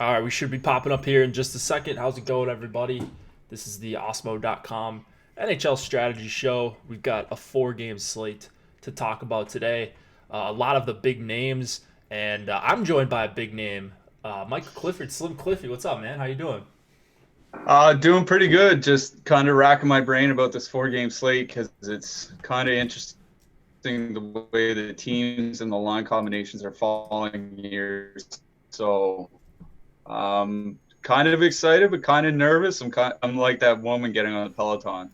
All right, we should be popping up here in just a second. How's it going, everybody? This is the Osmo.com NHL Strategy Show. We've got a four-game slate to talk about today. A lot of the big names, and I'm joined by a big name, Michael Clifford, Slim Cliffy. What's up, man? How you doing? Doing pretty good. Just kind of racking my brain about this four-game slate because it's kind of interesting the way the teams and the line combinations are falling here. So, kind of excited, but kind of nervous. I'm like that woman getting on the Peloton.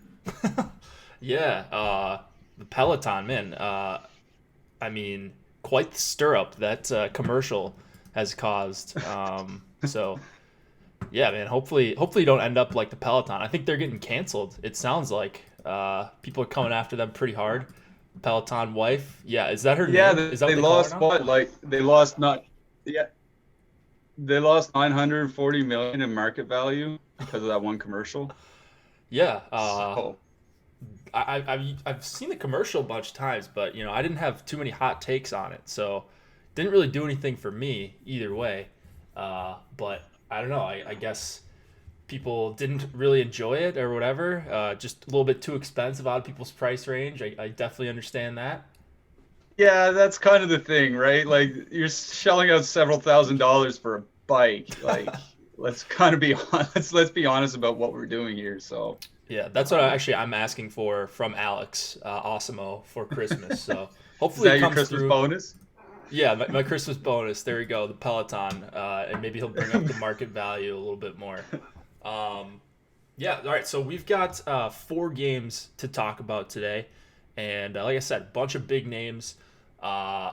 Yeah, the Peloton, man. I mean, quite the stir-up that commercial has caused. Yeah, man. Hopefully you don't end up like the Peloton. I think they're getting canceled. It sounds like people are coming after them pretty hard. Peloton wife. Yeah, is that her Yeah, name? Is that what they they call her lost now? what? Like they lost not yeah, they lost 940 million in market value because of that one commercial. Yeah. So, I've seen the commercial a bunch of times, but I didn't have too many hot takes on it, so didn't really do anything for me either way. But I don't know. I guess people didn't really enjoy it or whatever. Just a little bit too expensive out of people's price range. I definitely understand that. yeah, that's kind of the thing, right? Like you're shelling out several $1,000s for a bike. Like let's kind of be honest. Let's be honest about what we're doing here. So, Yeah, that's what um, I'm asking for from Alex Osimo for Christmas. So is hopefully it that your comes Christmas through. bonus? Yeah, my Christmas bonus. There we go, the Peloton, and maybe he'll bring up the market value a little bit more. Um, yeah, all right. So we've got four games to talk about today, and like I said, a bunch of big names. Uh,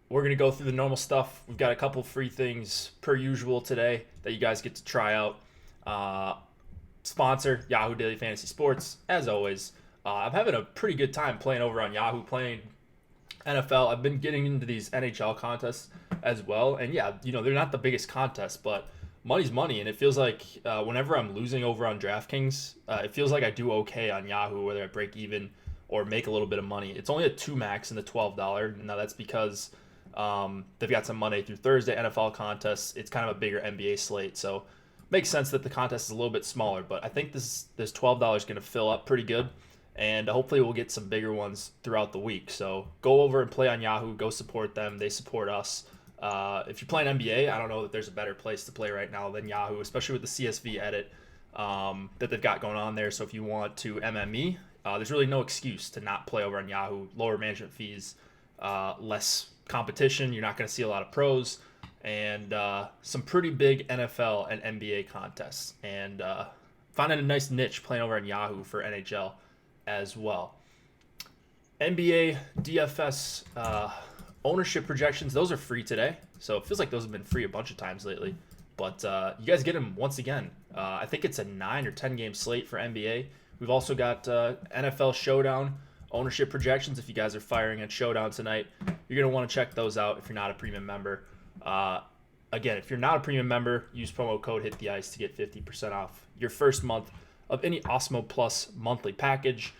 we're gonna go through the normal stuff. We've got a couple free things per usual today that you guys get to try out. Uh, Sponsor Yahoo Daily Fantasy Sports, as always. I'm having a pretty good time playing over on Yahoo, playing NFL. I've been getting into these NHL contests as well, and yeah, they're not the biggest contests, but money's money, and it feels like whenever I'm losing over on DraftKings, it feels like I do okay on Yahoo, whether I break even or make a little bit of money. It's only a two max in the $12. Now that's because they've got some Monday through Thursday NFL contests. It's kind of a bigger NBA slate, so makes sense that the contest is a little bit smaller. But I think this $12 is going to fill up pretty good, and hopefully we'll get some bigger ones throughout the week. So go over and play on Yahoo. Go support them. They support us. If you're playing NBA, I don't know that there's a better place to play right now than Yahoo, especially with the CSV edit that they've got going on there. So if you want to MME, there's really no excuse to not play over on Yahoo. Lower management fees, less competition. You're not going to see a lot of pros, and some pretty big NFL and NBA contests. And finding a nice niche playing over on Yahoo for NHL as well. NBA DFS ownership projections, those are free today. So it feels like those have been free a bunch of times lately. But you guys get them once again. I think it's a 9 or 10 game slate for NBA. We've also got NFL Showdown ownership projections. If you guys are firing at Showdown tonight, you're going to want to check those out if you're not a premium member. Again, if you're not a premium member, use promo code Hit the Ice to get 50% off your first month of any Osmo Plus monthly package.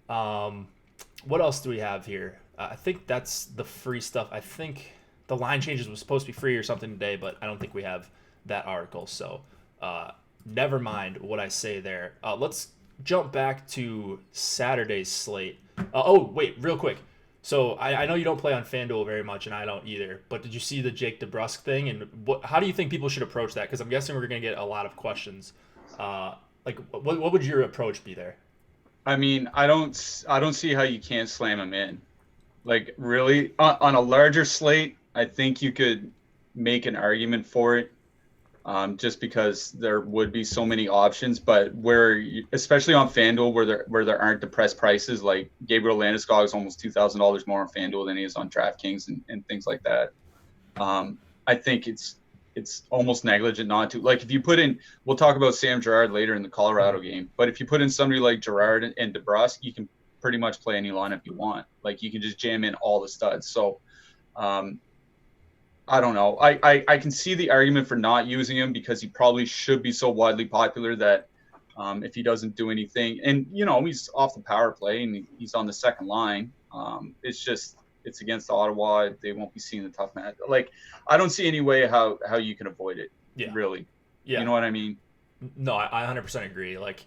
What else do we have here? I think that's the free stuff. I think the line changes was supposed to be free or something today, but I don't think we have that article. So never mind what I say there. Let's jump back to Saturday's slate. Oh, wait, real quick. So I know you don't play on FanDuel very much, and I don't either. But did you see the Jake DeBrusk thing? And how do you think people should approach that? Because I'm guessing we're going to get a lot of questions. Like, what would your approach be there? I mean, I don't see how you can't slam him in. Like really, on a larger slate, I think you could make an argument for it, just because there would be so many options. But especially on FanDuel, where there aren't depressed prices, like Gabriel Landeskog is almost $2,000 more on FanDuel than he is on DraftKings and things like that. I think it's almost negligent not to. Like if you put in, we'll talk about Sam Girard later in the Colorado game, but if you put in somebody like Girard and DeBrusque, you can pretty much play any lineup you want. Like you can just jam in all the studs. So um, I don't know. I can see the argument for not using him because he probably should be so widely popular that if he doesn't do anything, and he's off the power play and he's on the second line. It's against Ottawa. They won't be seeing the tough match. Like I don't see any way how you can avoid it. Yeah. really. You Yeah. know what I mean? No, I 100% agree. Like,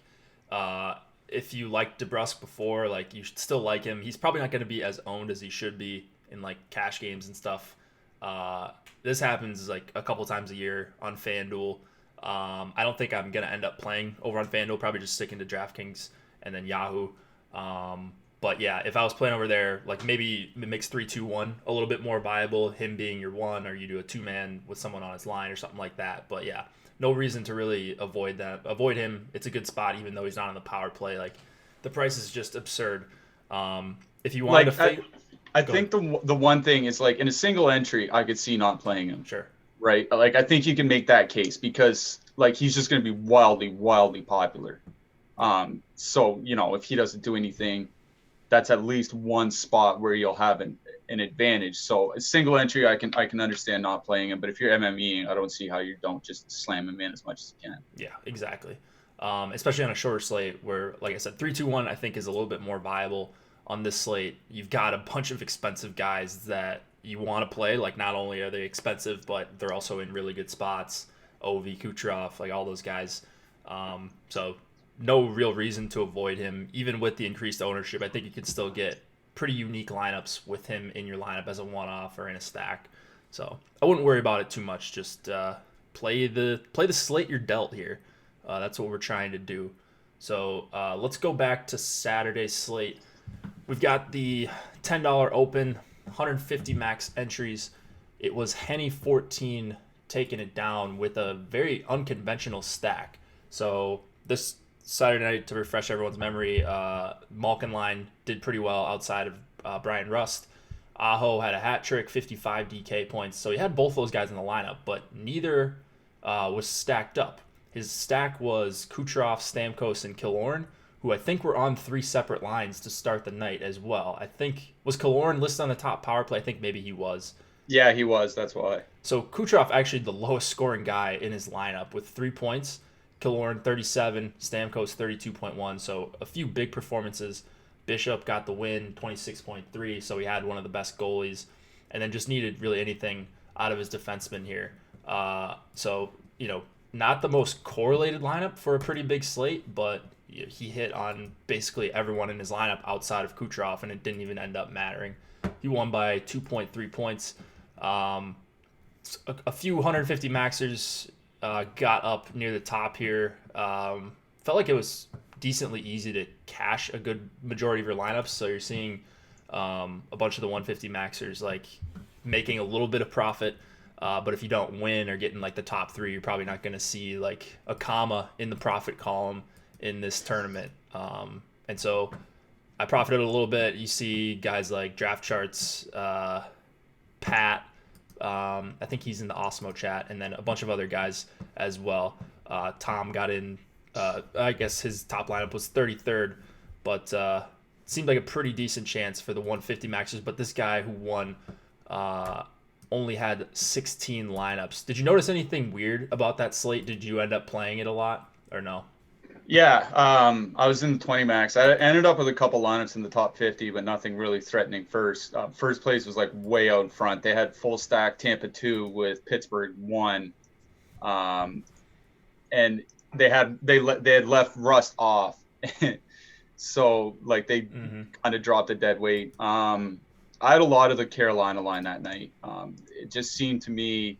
uh, if you liked DeBrusque before, like you should still like him. He's probably not going to be as owned as he should be in like cash games and stuff. Uh, this happens like a couple times a year on FanDuel. I don't think I'm going to end up playing over on FanDuel. Probably just sticking to DraftKings and then Yahoo. But yeah, if I was playing over there, like maybe it makes 3-2-1 a little bit more viable. Him being your one, or you do a 2-man with someone on his line or something like that. But yeah, no reason to really avoid that. Avoid him. It's a good spot, even though he's not on the power play. Like the price is just absurd. If you wanted to Like I go ahead. think the one thing is like in a single entry, I could see not playing him. Sure. Right? Like I think you can make that case because like he's just going to be wildly popular. So if he doesn't do anything, that's at least one spot where you'll have an advantage. So a single entry, I can understand not playing him, but if you're MMEing, I don't see how you don't just slam him in as much as you can. Yeah, exactly. Especially on a shorter slate where, like I said, 3-2-1 I think is a little bit more viable on this slate. You've got a bunch of expensive guys that you want to play. Like not only are they expensive, but they're also in really good spots. Ovi, Kucherov, like all those guys. So no real reason to avoid him, even with the increased ownership. I think you could still get pretty unique lineups with him in your lineup as a one-off or in a stack. So I wouldn't worry about it too much. Just play the slate you're dealt here. That's what we're trying to do. So let's go back to Saturday's slate. We've got the $10 open, 150 max entries. It was Henny 14 taking it down with a very unconventional stack. So this Saturday night, to refresh everyone's memory, Malkin line did pretty well outside of Brian Rust. Aho had a hat trick, 55 DK points. So he had both those guys in the lineup, but neither was stacked up. His stack was Kucherov, Stamkos, and Killorn, who I think were on 3 separate lines to start the night as well. I think, was Killorn listed on the top power play? I think maybe he was. Yeah, he was. That's why. So Kucherov actually the lowest scoring guy in his lineup with 3 points. Killorn 37, Stamkos 32.1. So a few big performances. Bishop got the win, 26.3. So he had one of the best goalies, and then just needed really anything out of his defenseman here. So not the most correlated lineup for a pretty big slate, but he hit on basically everyone in his lineup outside of Kucherov, and it didn't even end up mattering. He won by 2.3 points. A few 150 maxers got up near the top here. Felt like it was decently easy to cash a good majority of your lineups. So you're seeing a bunch of the 150 maxers like making a little bit of profit. But if you don't win or get in like the top 3, you're probably not going to see like a comma in the profit column in this tournament. And so I profited a little bit. You see guys like Draft Charts, Pat, I think he's in the Osmo chat, and then a bunch of other guys as well. Tom got in, I guess his top lineup was 33rd, but seemed like a pretty decent chance for the 150 maxers. But this guy who won only had 16 lineups. Did you notice anything weird about that slate? Did you end up playing it a lot or no? Yeah, I was in the 20 max. I ended up with a couple lineups in the top 50, but nothing really threatening first. First place was like way out in front. They had full stack Tampa 2 with Pittsburgh 1. And they had left Rust off. So like they kind of dropped a dead weight. I had a lot of the Carolina line that night. It just seemed to me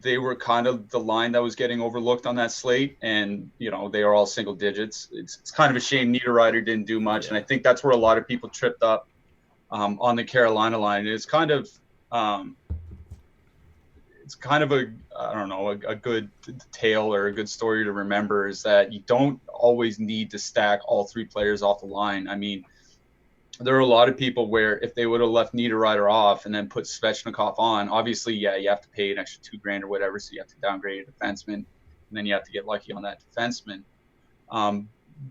they were kind of the line that was getting overlooked on that slate, and they are all single digits. It's kind of a shame Niederreiter didn't do much, and I think that's where a lot of people tripped up on the Carolina line. It's kind of a good tale or a good story to remember is that you don't always need to stack all 3 players off the line. I mean, there are a lot of people where if they would have left Niederreiter off and then put Svechnikov on, obviously, yeah, you have to pay an extra $2,000 or whatever, so you have to downgrade a defenseman, and then you have to get lucky on that defenseman.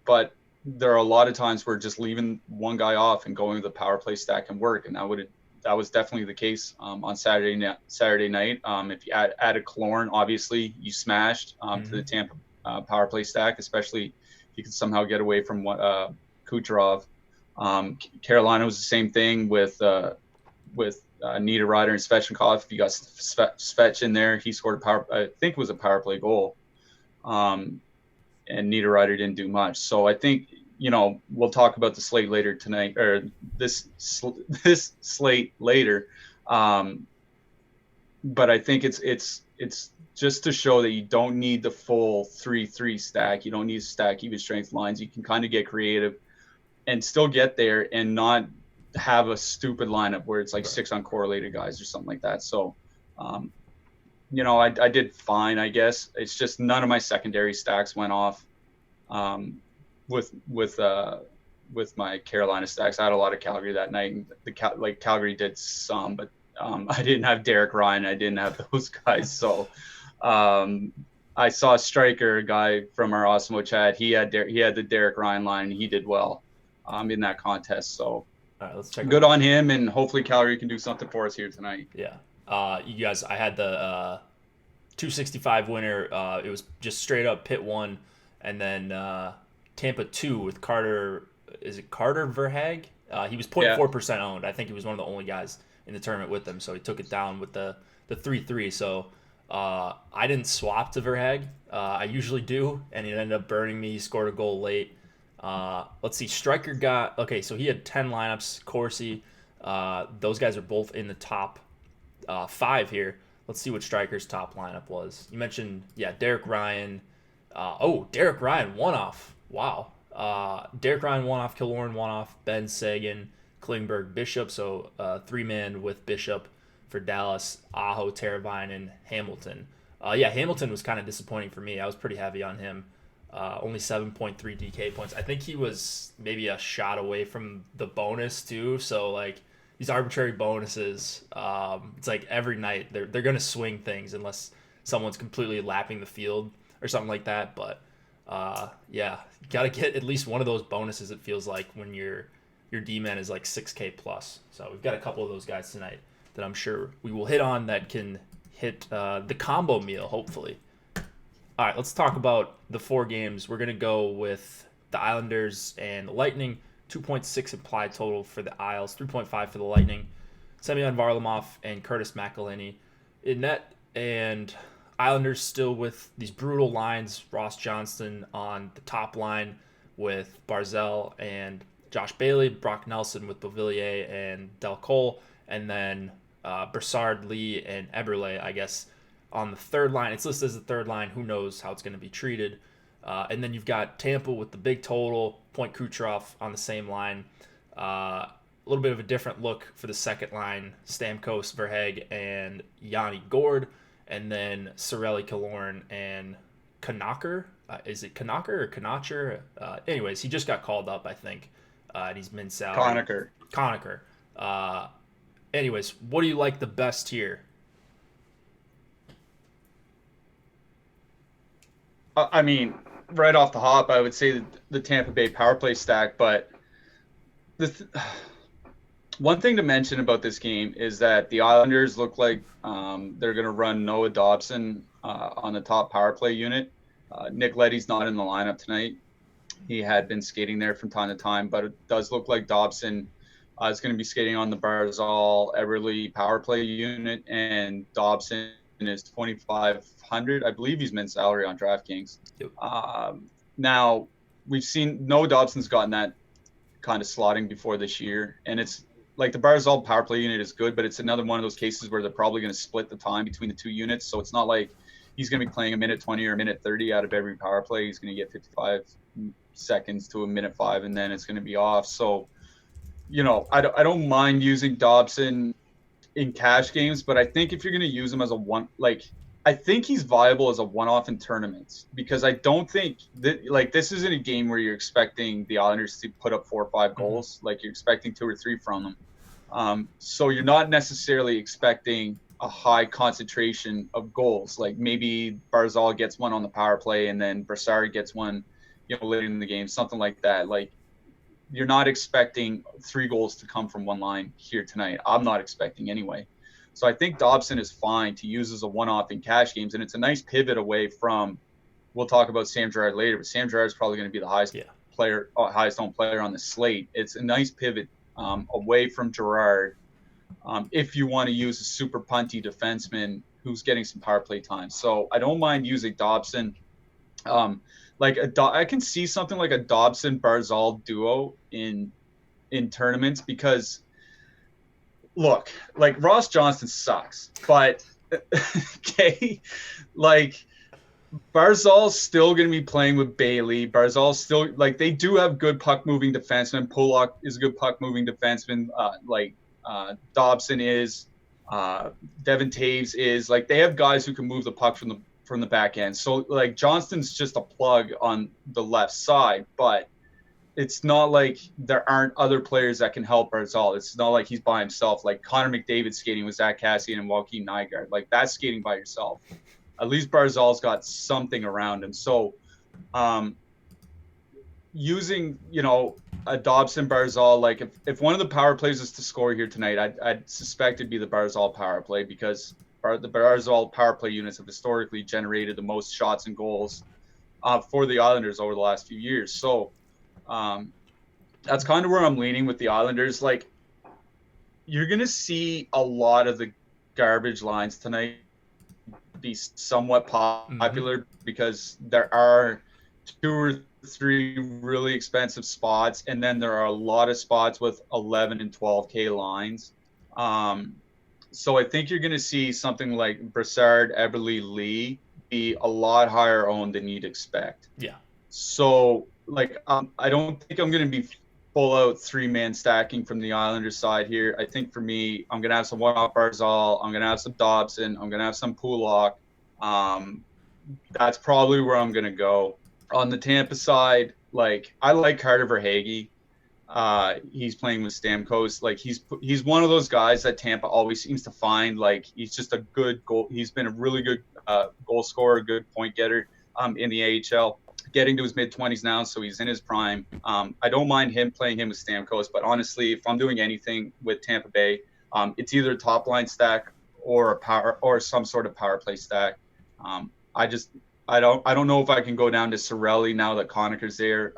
But there are a lot of times where just leaving one guy off and going with the power play stack can work, and that was definitely the case on Saturday night. If you added Killorn, obviously you smashed to the Tampa power play stack, especially if you could somehow get away from Kucherov. Carolina was the same thing with Niederreiter and Svechnikov. You got Svech in there. He scored I think it was a power play goal. And Niederreiter didn't do much. So I think, we'll talk about the slate later tonight, or this slate later. But I think it's just to show that you don't need the full 3-3 stack. You don't need to stack even strength lines. You can kind of get creative and still get there and not have a stupid lineup where it's like 6 uncorrelated guys or something like that. So, I did fine, I guess. It's just none of my secondary stacks went off with my Carolina stacks. I had a lot of Calgary that night, and Calgary did some, but I didn't have Derek Ryan. I didn't have those guys. So I saw Striker, a guy from our Osmo chat. He had the Derek Ryan line, and he did well in that contest. So all right, let's check. Good on him, and hopefully Calgary can do something for us here tonight. Yeah. You guys, I had the 265 winner. It was just straight up Pitt 1, and then Tampa 2 with Carter. Is it Carter Verhaeg? He was 0.4% owned. I think he was one of the only guys in the tournament with them, so he took it down with the 3-3. So I didn't swap to Verhaeg. I usually do, and it ended up burning me. He scored a goal late. Let's see. Striker got so he had 10 lineups. Corsi, those guys are both in the top 5 here. Let's see what Striker's top lineup was. You mentioned Derek Ryan. Derek Ryan one off. Wow. Derek Ryan one off. Killorn one off. Ben Sagan, Klingberg, Bishop. So 3-man with Bishop for Dallas. Aho, Teravainen, and Hamilton. Hamilton was kind of disappointing for me. I was pretty heavy on him. Only 7.3 DK points. I think he was maybe a shot away from the bonus too. So like these arbitrary bonuses, it's like every night they're gonna swing things unless someone's completely lapping the field or something like that. But you gotta get at least one of those bonuses. It feels like when your D-man is like 6K plus. So we've got a couple of those guys tonight that I'm sure we will hit on that can hit the combo meal hopefully. All right, let's talk about the 4 games. We're going to go with the Islanders and the Lightning. 2.6 implied total for the Isles, 3.5 for the Lightning. Semyon Varlamov and Curtis McElhinney in net. And Islanders still with these brutal lines. Ross Johnston on the top line with Barzell and Josh Bailey. Brock Nelson with Beauvillier and Del Cole. And then Brassard, Lee, and Eberle, I guess, on the third line. It's listed as the third line. Who knows how it's going to be treated. And then you've got Tampa with the big total, Point Kucherov on the same line. A little bit of a different look for the second line, Stamkos, Verhaeg, and Yanni Gord. And then Cirelli, Killorn, and Knocker. Is it Knocker or Knocher? Anyways, he just got called up, I think. And he's min-salary. Conacher. Anyways, what do you like the best here? I mean, right off the hop, I would say the Tampa Bay power play stack. But one thing to mention about this game is that the Islanders look like they're going to run Noah Dobson on the top power play unit. Nick Leddy's not in the lineup tonight. He had been skating there from time to time, but it does look like Dobson is going to be skating on the Barzal Eberle power play unit, and Dobson is 2,500. I believe he's min salary on DraftKings. Yep. Now we've seen Noah Dobson's gotten that kind of slotting before this year, and it's like the Barzal power play unit is good, but it's another one of those cases where they're probably going to split the time between the 2 units. So it's not like he's going to be playing a minute 20 or a minute 30 out of every power play. He's going to get 55 seconds to a minute 5, and then it's going to be off. So, I don't mind using Dobson in cash games, but I think if you're going to use him as I think he's viable as a one-off in tournaments, because I don't think that this isn't a game where you're expecting the Islanders to put up 4 or 5 goals. Like you're expecting 2 or 3 from them. So you're not necessarily expecting a high concentration of goals. Like maybe Barzal gets one on the power play and then Brassard gets one, later in the game, something like that. Like you're not expecting 3 goals to come from one line here tonight. I'm not expecting anyway. So I think Dobson is fine to use as a one-off in cash games, and it's a nice pivot away from. We'll talk about Sam Girard later, but Sam Girard is probably going to be the highest highest owned player on the slate. It's a nice pivot away from Girard if you want to use a super punty defenseman who's getting some power play time. So I don't mind using Dobson. I can see something like a Dobson Barzal duo in tournaments because look, like Ross Johnston sucks, but okay, like Barzal's still going to be playing with Bailey. Barzal's still like they do have good puck moving defensemen. Pollock is a good puck moving defenseman. Dobson is, Devin Taves is like they have guys who can move the puck from the back end. So like Johnston's just a plug on the left side, but it's not like there aren't other players that can help Barzal. It's not like he's by himself. Like Connor McDavid skating with Zach Cassian and Joaquin Nygaard. Like that's skating by yourself. At least Barzal's got something around him. So using, a Dobson Barzal, like if one of the power plays is to score here tonight, I'd suspect it'd be the Barzal power play because the Barzal power play units have historically generated the most shots and goals for the Islanders over the last few years. So that's kind of where I'm leaning with the Islanders. Like you're going to see a lot of the garbage lines tonight be somewhat popular because there are 2 or 3 really expensive spots, and then there are a lot of spots with 11 and 12K lines. So I think you're going to see something like Brassard, Eberle, Lee be a lot higher owned than you'd expect. Yeah. So I don't think I'm going to be full out 3-man stacking from the Islanders side here. I think for me, I'm going to have some one-off Barzal. I'm going to have some Dobson. I'm going to have some Pulak. That's probably where I'm going to go. On the Tampa side, I like Carter Verhaeghe. He's playing with Stamkos. Like he's one of those guys that Tampa always seems to find. Like he's just a good goal. He's been a really good goal scorer, good point getter in the AHL. Getting to his mid-20s now, so he's in his prime. I don't mind playing him with Stamkos, but honestly, if I'm doing anything with Tampa Bay, it's either a top line stack or some sort of power play stack. I don't know if I can go down to Cirelli now that Conacher's there.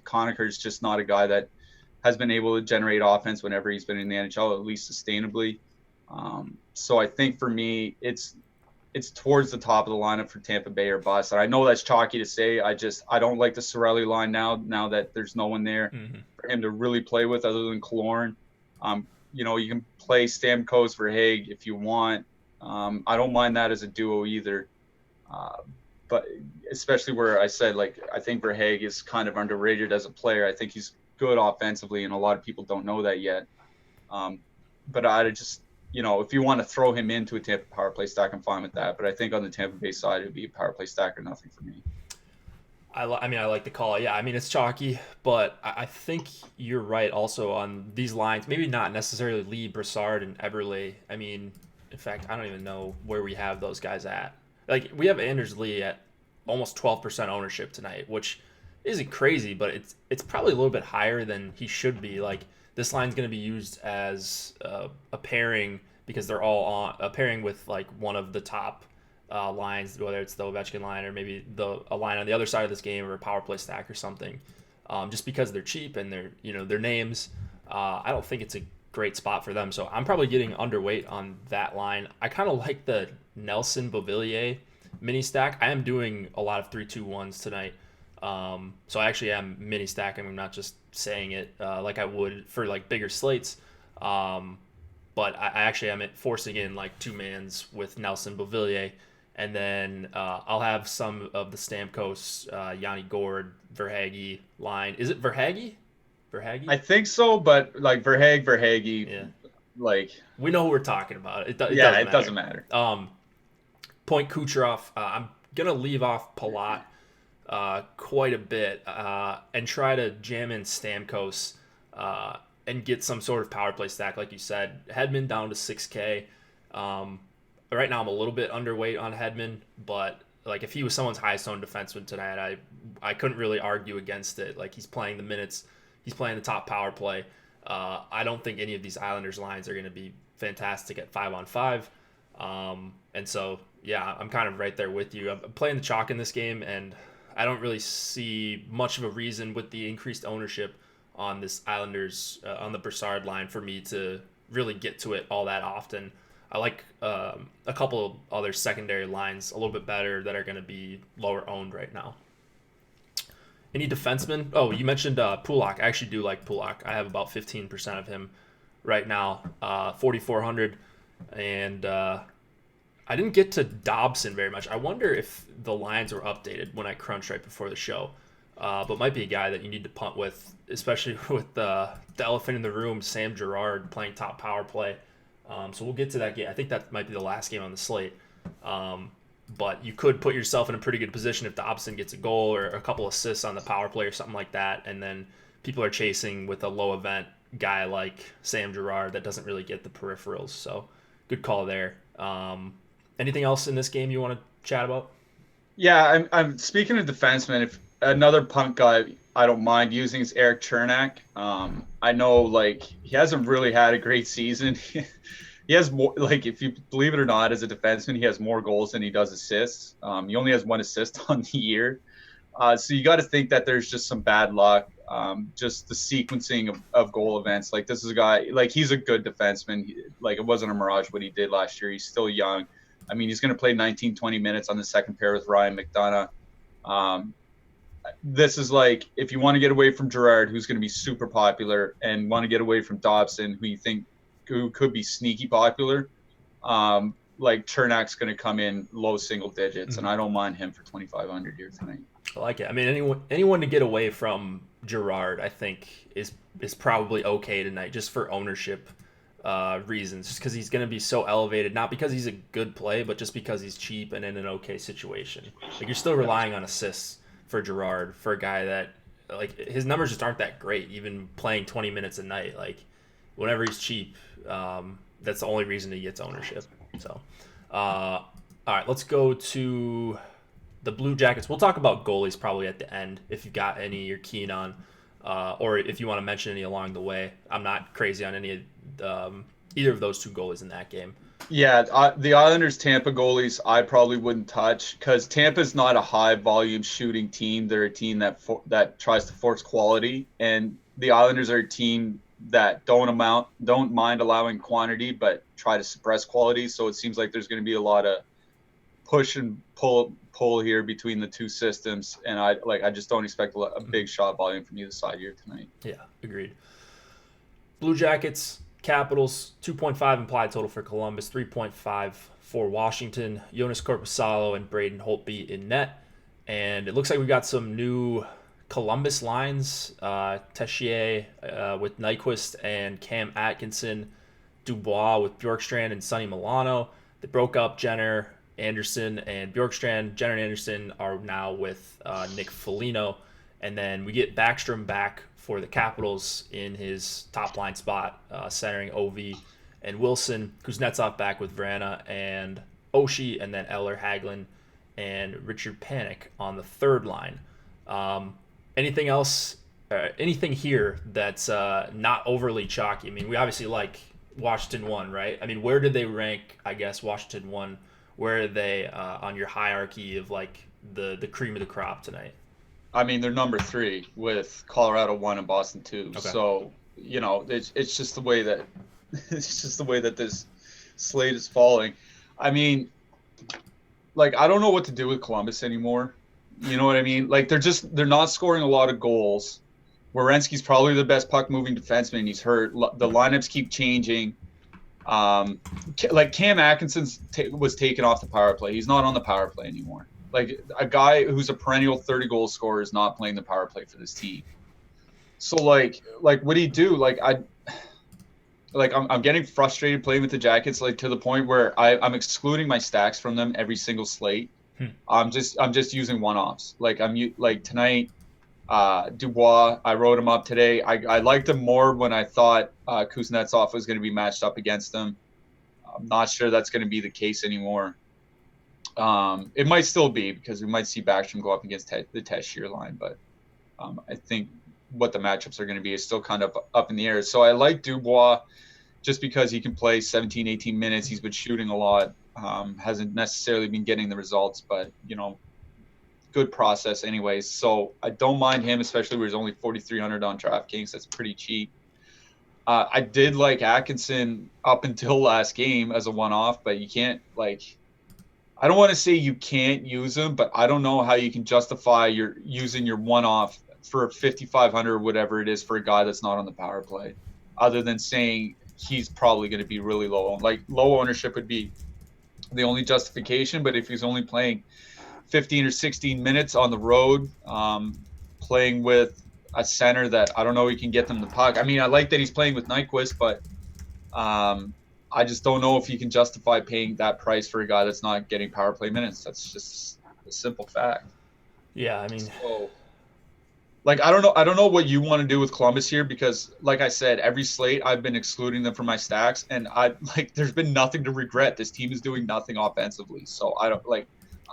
Conacher's just not a guy that has been able to generate offense whenever he's been in the NHL, at least sustainably. So I think for me, it's towards the top of the lineup for Tampa Bay or bust. And I know that's chalky to say. I don't like the Cirelli line now that there's no one there for him to really play with other than Killorn. You can play Stamkos Verhaeghe if you want. I don't mind that as a duo either. But especially where I said, I think Verhaeghe is kind of underrated as a player. I think he's good offensively, and a lot of people don't know that yet. But I just, if you want to throw him into a Tampa power play stack, I'm fine with that. But I think on the Tampa Bay side, it'd be a power play stack or nothing for me. I like the call. Yeah, it's chalky, but I think you're right also on these lines. Maybe not necessarily Lee, Brassard, and Eberle. In fact, I don't even know where we have those guys at. We have Anders Lee at almost 12% ownership tonight, which isn't crazy, but it's probably a little bit higher than he should be. This line's going to be used as a pairing because they're all on a pairing with one of the top lines, whether it's the Ovechkin line or maybe a line on the other side of this game or a power play stack or something. Just because they're cheap and they're their names, I don't think it's a great spot for them. So I'm probably getting underweight on that line. I kind of like the Nelson Beauvillier mini stack. I am doing a lot of 3-2-1s tonight. So I actually am mini stacking. I'm not just saying it like I would for bigger slates. But I actually am forcing in 2-mans with Nelson Beauvillier. And then I'll have some of the Stamkos, Yanni Gourde, Verhaeghe line. Is it Verhaeghe? I think so, but Verhaeghe. Yeah. We know who we're talking about. It doesn't matter. Point Kucherov. I'm gonna leave off Palat quite a bit and try to jam in Stamkos and get some sort of power play stack, like you said. Hedman down to 6K. Right now I'm a little bit underweight on Hedman, but if he was someone's highest owned defenseman tonight, I couldn't really argue against it. He's playing the minutes, he's playing the top power play. I don't think any of these Islanders lines are going to be fantastic at 5-on-5. And so, yeah, I'm kind of right there with you. I'm playing the chalk in this game, and I don't really see much of a reason with the increased ownership on this Islanders, on the Brassard line for me to really get to it all that often. I like a couple of other secondary lines a little bit better that are going to be lower owned right now. Any defensemen? Oh, you mentioned Pulak. I actually do like Pulak. I have about 15% of him right now, 4,400. And I didn't get to Dobson very much. I wonder if the lines were updated when I crunched right before the show. But might be a guy that you need to punt with, especially with the elephant in the room, Sam Girard playing top power play. So we'll get to that game. I think that might be the last game on the slate. But you could put yourself in a pretty good position if Dobson gets a goal or a couple assists on the power play or something like that, and then people are chasing with a low event guy like Sam Girard that doesn't really get the peripherals. So good call there. Anything else in this game you want to chat about? Yeah, I'm speaking of defensemen. If another punt guy I don't mind using is Eric Chernak. I know like he hasn't really had a great season. He has more, like, if you believe it or not, as a defenseman, he has more goals than he does assists. He only has 1 assist on the year. So you got to think that there's just some bad luck, just the sequencing of goal events. Like, this is a guy, like, he's a good defenseman. Like, it wasn't a mirage what he did last year. He's still young. I mean, he's going to play 19, 20 minutes on the second pair with Ryan McDonough. This is like, if you want to get away from Girard, who's going to be super popular, and want to get away from Dobson, who could be sneaky popular, like Chernak's going to come in low single digits, and I don't mind him for 2,500 here tonight. I like it. I mean, anyone to get away from Girard, I think, is probably okay tonight, just for ownership reasons, just because he's going to be so elevated, not because he's a good play, but just because he's cheap and in an okay situation. Like, you're still relying on assists for Girard, for a guy that, like, his numbers just aren't that great, even playing 20 minutes a night. Like, whenever he's cheap, that's the only reason he gets ownership. So, all right, let's go to the Blue Jackets. We'll talk about goalies probably at the end if you've got any you're keen on, or if you want to mention any along the way. I'm not crazy on any either of those two goalies in that game. Yeah, the Islanders Tampa goalies I probably wouldn't touch, because Tampa's not a high volume shooting team. They're a team that tries to force quality, and the Islanders are a team that don't mind allowing quantity but try to suppress quality. So it seems like there's going to be a lot of push and pull here between the two systems, and I just don't expect a big shot volume from either side here tonight. Yeah, agreed. Blue Jackets, Capitals, 2.5 implied total for Columbus, 3.5 for Washington. Jonas Korpisalo and Braden Holtby in net. And it looks like we've got some new Columbus lines. Tessier with Nyquist and Cam Atkinson. Dubois with Bjorkstrand and Sonny Milano. They broke up Jenner, Anderson, and Bjorkstrand. Jenner and Anderson are now with Nick Foligno. And then we get Backstrom back for the Capitals in his top line spot, centering Ovi and Wilson. Kuznetsov back with Vrana and Oshie, and then Eller, Hagelin, and Richard Panik on the third line. Anything else? Anything here that's not overly chalky? I mean, we obviously like Washington 1, right? I mean, where did they rank, I guess, Washington 1? Where are they on your hierarchy of, like, the cream of the crop tonight? I mean, they're number 3 with Colorado 1 and Boston 2. Okay. So, you know, it's just the way that this slate is falling. I mean, like, I don't know what to do with Columbus anymore. You know what I mean? Like, they're not scoring a lot of goals. Werenski's probably the best puck moving defenseman. He's hurt. The lineups keep changing. Like, Cam Atkinson was taken off the power play. He's not on the power play anymore. Like, a guy who's a perennial 30-goal scorer is not playing the power play for this team. So, like what do you do? Like, I'm getting frustrated playing with the Jackets, like, to the point where I'm excluding my stacks from them every single slate. I'm just using one-offs. Like, tonight, Dubois, I wrote him up today. I liked him more when I thought Kuznetsov was going to be matched up against him. I'm not sure that's going to be the case anymore. It might still be, because we might see Backstrom go up against the Tessier line, but I think what the matchups are going to be is still kind of up in the air. So I like Dubois just because he can play 17, 18 minutes. He's been shooting a lot. Hasn't necessarily been getting the results, but, you know, good process anyways. So I don't mind him, especially where he's only 4,300 on DraftKings. That's pretty cheap. I did like Atkinson up until last game as a one-off, but you can't like. I don't want to say you can't use him, but I don't know how you can justify your using your one-off for 5,500 or whatever it is for a guy that's not on the power play, other than saying he's probably going to be really low. Like low ownership would be the only justification, but if he's only playing 15 or 16 minutes on the road, playing with a center that I don't know he can get them the puck. I mean, I like that he's playing with Nyquist, but I just don't know if you can justify paying that price for a guy that's not getting power play minutes. That's just a simple fact. Yeah, I mean, so, like I don't know what you want to do with Columbus here because, like I said, every slate I've been excluding them from my stacks, and there's been nothing to regret. This team is doing nothing offensively, so I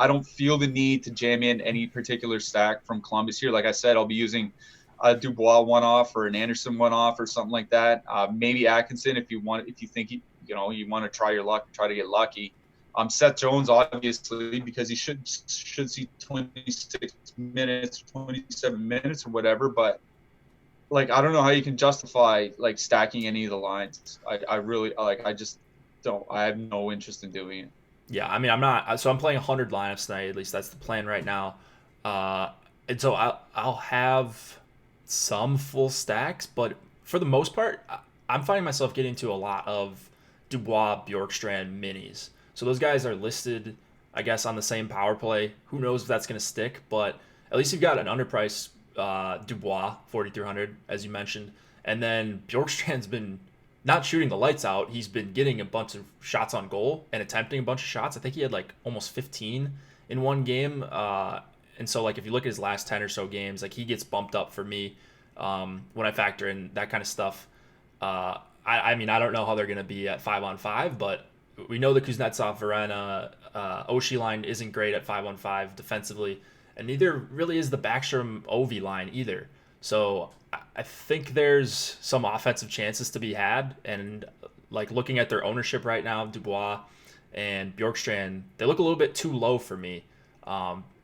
don't feel the need to jam in any particular stack from Columbus here. Like I said, I'll be using a Dubois one-off or an Anderson one-off or something like that. Maybe Atkinson if you think you want to try your luck, try to get lucky. Seth Jones obviously because he should see 26 minutes, 27 minutes or whatever. But like I don't know how you can justify like stacking any of the lines. I really I just don't. I have no interest in doing it. yeah, I mean, I'm not. So I'm playing 100 lineups tonight. At least that's the plan right now. And so I'll have some full stacks, but for the most part, I'm finding myself getting to a lot of Dubois Bjorkstrand minis. So those guys are listed, I guess, on the same power play. Who knows if that's going to stick, but at least you've got an underpriced Dubois 4,300, as you mentioned, and then Bjorkstrand's been not shooting the lights out. He's been getting a bunch of shots on goal and attempting a bunch of shots. I think he had like almost 15 in one game. And so like if you look at his last 10 or so games, like he gets bumped up for me when I factor in that kind of stuff. I mean, I don't know how they're going to be at 5-on-5, but we know the Kuznetsov, Verena, Oshie line isn't great at 5-on-5 defensively, and neither really is the Backstrom Ovi line either. So I think there's some offensive chances to be had, and like looking at their ownership right now, Dubois and Bjorkstrand, they look a little bit too low for me.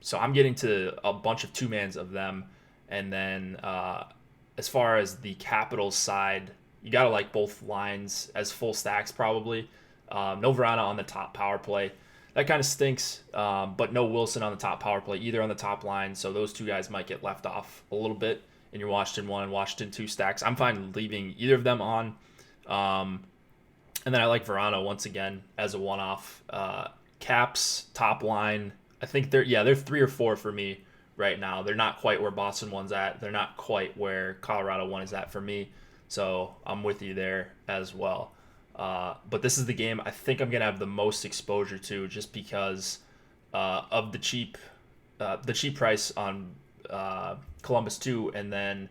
So I'm getting to a bunch of two-mans of them, and then as far as the Capitals side, you got to like both lines as full stacks probably. No Verana on the top power play. That kind of stinks, but no Wilson on the top power play either on the top line, so those two guys might get left off a little bit in your Washington 1 and Washington 2 stacks. I'm fine leaving either of them on. And then I like Verana once again as a one-off. Caps, top line, I think they're 3 or 4 for me right now. They're not quite where Boston 1's at. They're not quite where Colorado 1 is at for me. So I'm with you there as well. But this is the game I think I'm going to have the most exposure to just because of the cheap price on Columbus 2. And then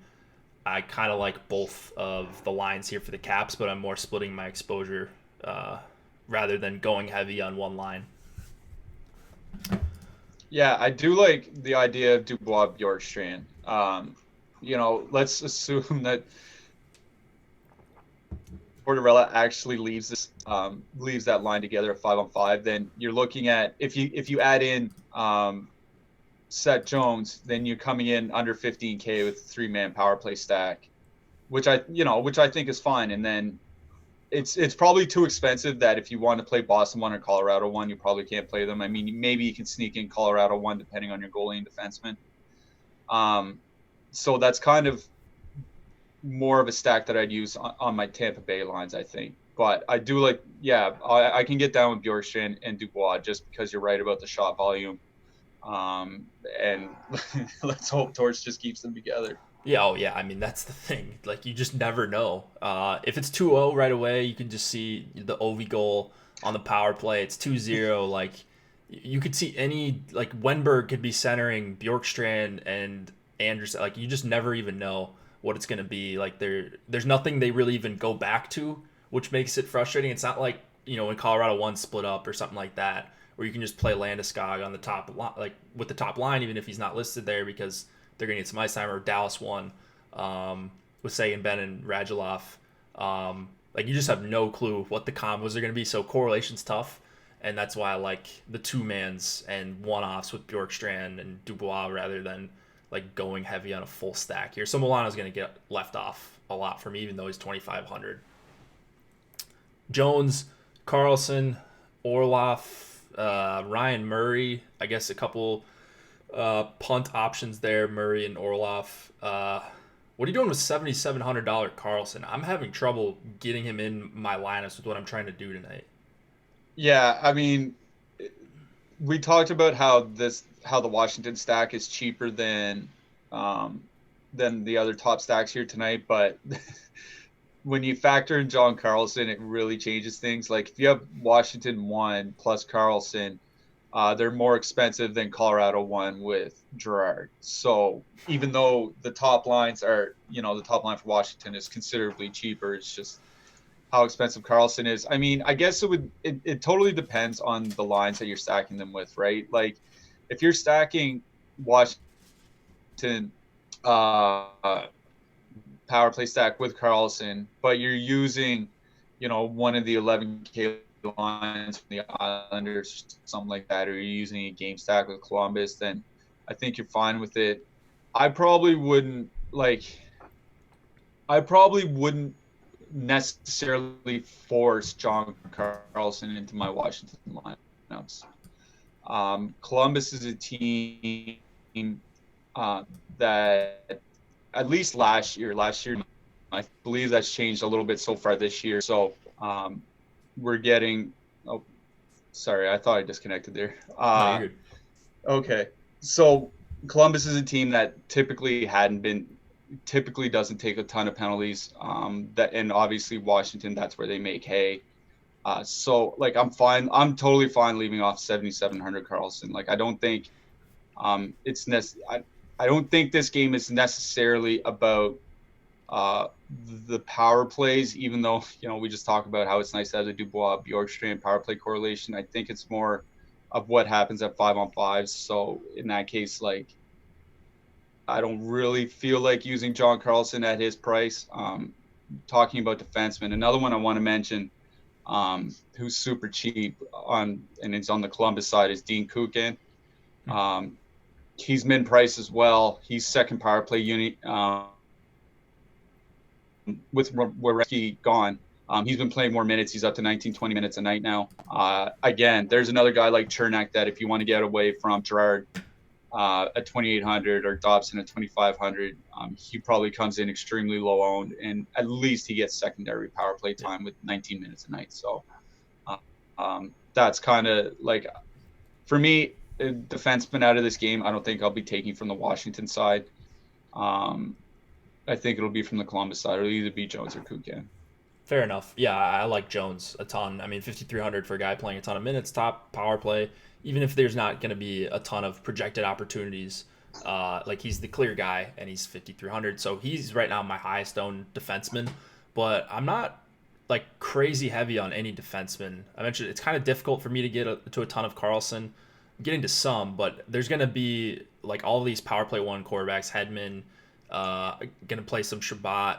I kind of like both of the lines here for the Caps, but I'm more splitting my exposure rather than going heavy on one line. Yeah, I do like the idea of Dubois Bjorkstrand. Let's assume that Tortorella actually leaves that line together at 5-on-5. Then you're looking at if you add in Seth Jones, then you're coming in under 15K with a 3-man power play stack, which I think is fine. And then it's probably too expensive that if you want to play Boston 1 or Colorado 1, you probably can't play them. I mean, maybe you can sneak in Colorado 1 depending on your goalie and defenseman. So that's kind of more of a stack that I'd use on my Tampa Bay lines, I think. But I do like, I can get down with Bjorkstrand and Dubois just because you're right about the shot volume. And let's hope Torch just keeps them together. Yeah, oh yeah. I mean, that's the thing. Like, you just never know. If it's 2-0 right away, you can just see the Ovi goal on the power play. It's 2-0. Like, you could see any, like, Wenberg could be centering Bjorkstrand and Anderson. Like, you just never even know what it's going to be. Like, there's nothing they really even go back to, which makes it frustrating. It's not like, when Colorado 1 split up or something like that, where you can just play Landeskog on the top, like, with the top line, even if he's not listed there because they're going to get some ice time, or Dallas 1 with Sagan, Ben, and Radulov. Like, you just have no clue what the combos are going to be, so correlation's tough, and that's why I like the two-mans and one-offs with Bjorkstrand and Dubois rather than like going heavy on a full stack here. So Milano's going to get left off a lot for me, even though he's 2,500. Jones, Carlson, Orloff, Ryan Murray. I guess a couple punt options there, Murray and Orloff. What are you doing with $7,700 Carlson? I'm having trouble getting him in my lineups with what I'm trying to do tonight. Yeah, I mean, we talked about how the Washington stack is cheaper than the other top stacks here tonight, but when you factor in John Carlson, it really changes things. Like if you have Washington 1 plus Carlson, they're more expensive than Colorado 1 with Girard. So even though the top lines are, the top line for Washington is considerably cheaper, it's just how expensive Carlson is. I mean, I guess it totally depends on the lines that you're stacking them with, right? Like if you're stacking Washington power play stack with Carlson, but you're using, one of the 11K lines from the Islanders, something like that, or you're using a game stack with Columbus, then I think you're fine with it. I probably wouldn't necessarily force John Carlson into my Washington lineups. Columbus is a team that at least last year, I believe that's changed a little bit so far this year. So we're getting. Oh, sorry, I thought I disconnected there. No, you're good. Okay, so Columbus is a team that typically doesn't take a ton of penalties. And obviously Washington, that's where they make hay. So like I'm totally fine leaving off 7,700 Carlson. Like I don't think I don't think this game is necessarily about the power plays, even though we just talked about how it's nice to have the Dubois Bjorkstrand power play correlation. I think it's more of what happens at 5-on-5s. So in that case, like I don't really feel like using John Carlson at his price. Talking about defensemen, another one I want to mention, who's super cheap and it's on the Columbus side, is Dean Kukan. He's min-price as well. He's second power play unit with Werenski gone. He's been playing more minutes. He's up to 19, 20 minutes a night now. Again, there's another guy like Chernak that if you want to get away from Girard at 2,800 or Dobson at 2,500, he probably comes in extremely low owned, and at least he gets secondary power play time with 19 minutes a night. So that's kind of like, for me, a defenseman out of this game, I don't think I'll be taking from the Washington side. I think it'll be from the Columbus side. It'll either be Jones or Kukan. Fair enough. Yeah, I like Jones a ton. I mean, 5,300 for a guy playing a ton of minutes, top power play. Even if there's not going to be a ton of projected opportunities, like he's the clear guy and he's 5,300. So he's right now my highest owned defenseman. But I'm not like crazy heavy on any defenseman. I mentioned it's kind of difficult for me to get to a ton of Carlson. I'm getting to some, but there's going to be like all these power play one quarterbacks. Hedman, going to play some Shabbat.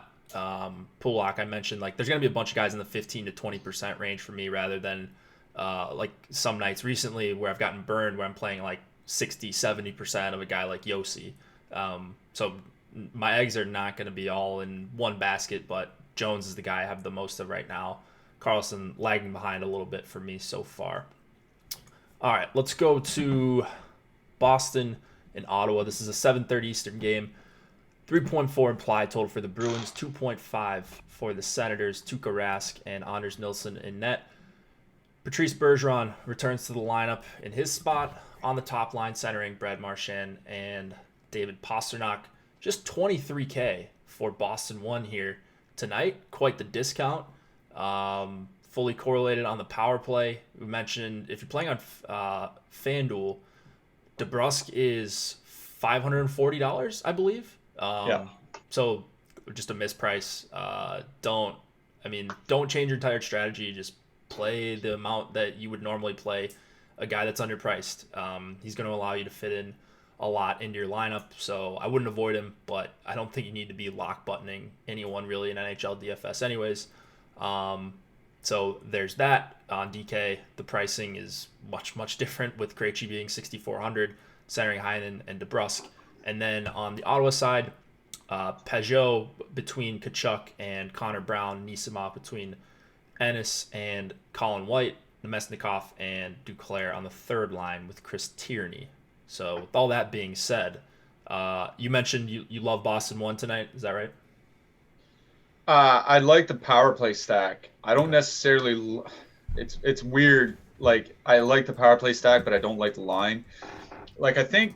Pulak, I mentioned, like there's going to be a bunch of guys in the 15 to 20% range for me rather than like some nights recently where I've gotten burned where I'm playing like 60-70% of a guy like Yossi. So my eggs are not going to be all in one basket, but Jones is the guy I have the most of right now. Carlson lagging behind a little bit for me so far. All right, let's go to Boston and Ottawa. This is a 7:30 Eastern game. 3.4 implied total for the Bruins, 2.5 for the Senators, Tuukka Rask and Anders Nilsson in net. Patrice Bergeron returns to the lineup in his spot on the top line, centering Brad Marchand and David Pastrnak. Just $23K for Boston 1 here tonight. Quite the discount. Fully correlated on the power play. We mentioned if you're playing on FanDuel, DeBrusk is $540, I believe. So just a misprice. Don't change your entire strategy. Just play the amount that you would normally play a guy that's underpriced. He's going to allow you to fit in a lot into your lineup. So I wouldn't avoid him, but I don't think you need to be lock buttoning anyone really in NHL DFS anyways. So there's that. On DK, the pricing is much, much different with Krejci being 6,400, centering Heinen and DeBrusk And then on the Ottawa side, Pajot between Kachuk and Connor Brown, Nisima between Ennis and Colin White, Nemesnikov and Duclair on the third line with Chris Tierney. So with all that being said, you mentioned you love Boston 1 tonight. Is that right? I like the power play stack. I don't Okay. necessarily. It's weird. Like I like the power play stack, but I don't like the line. Like I think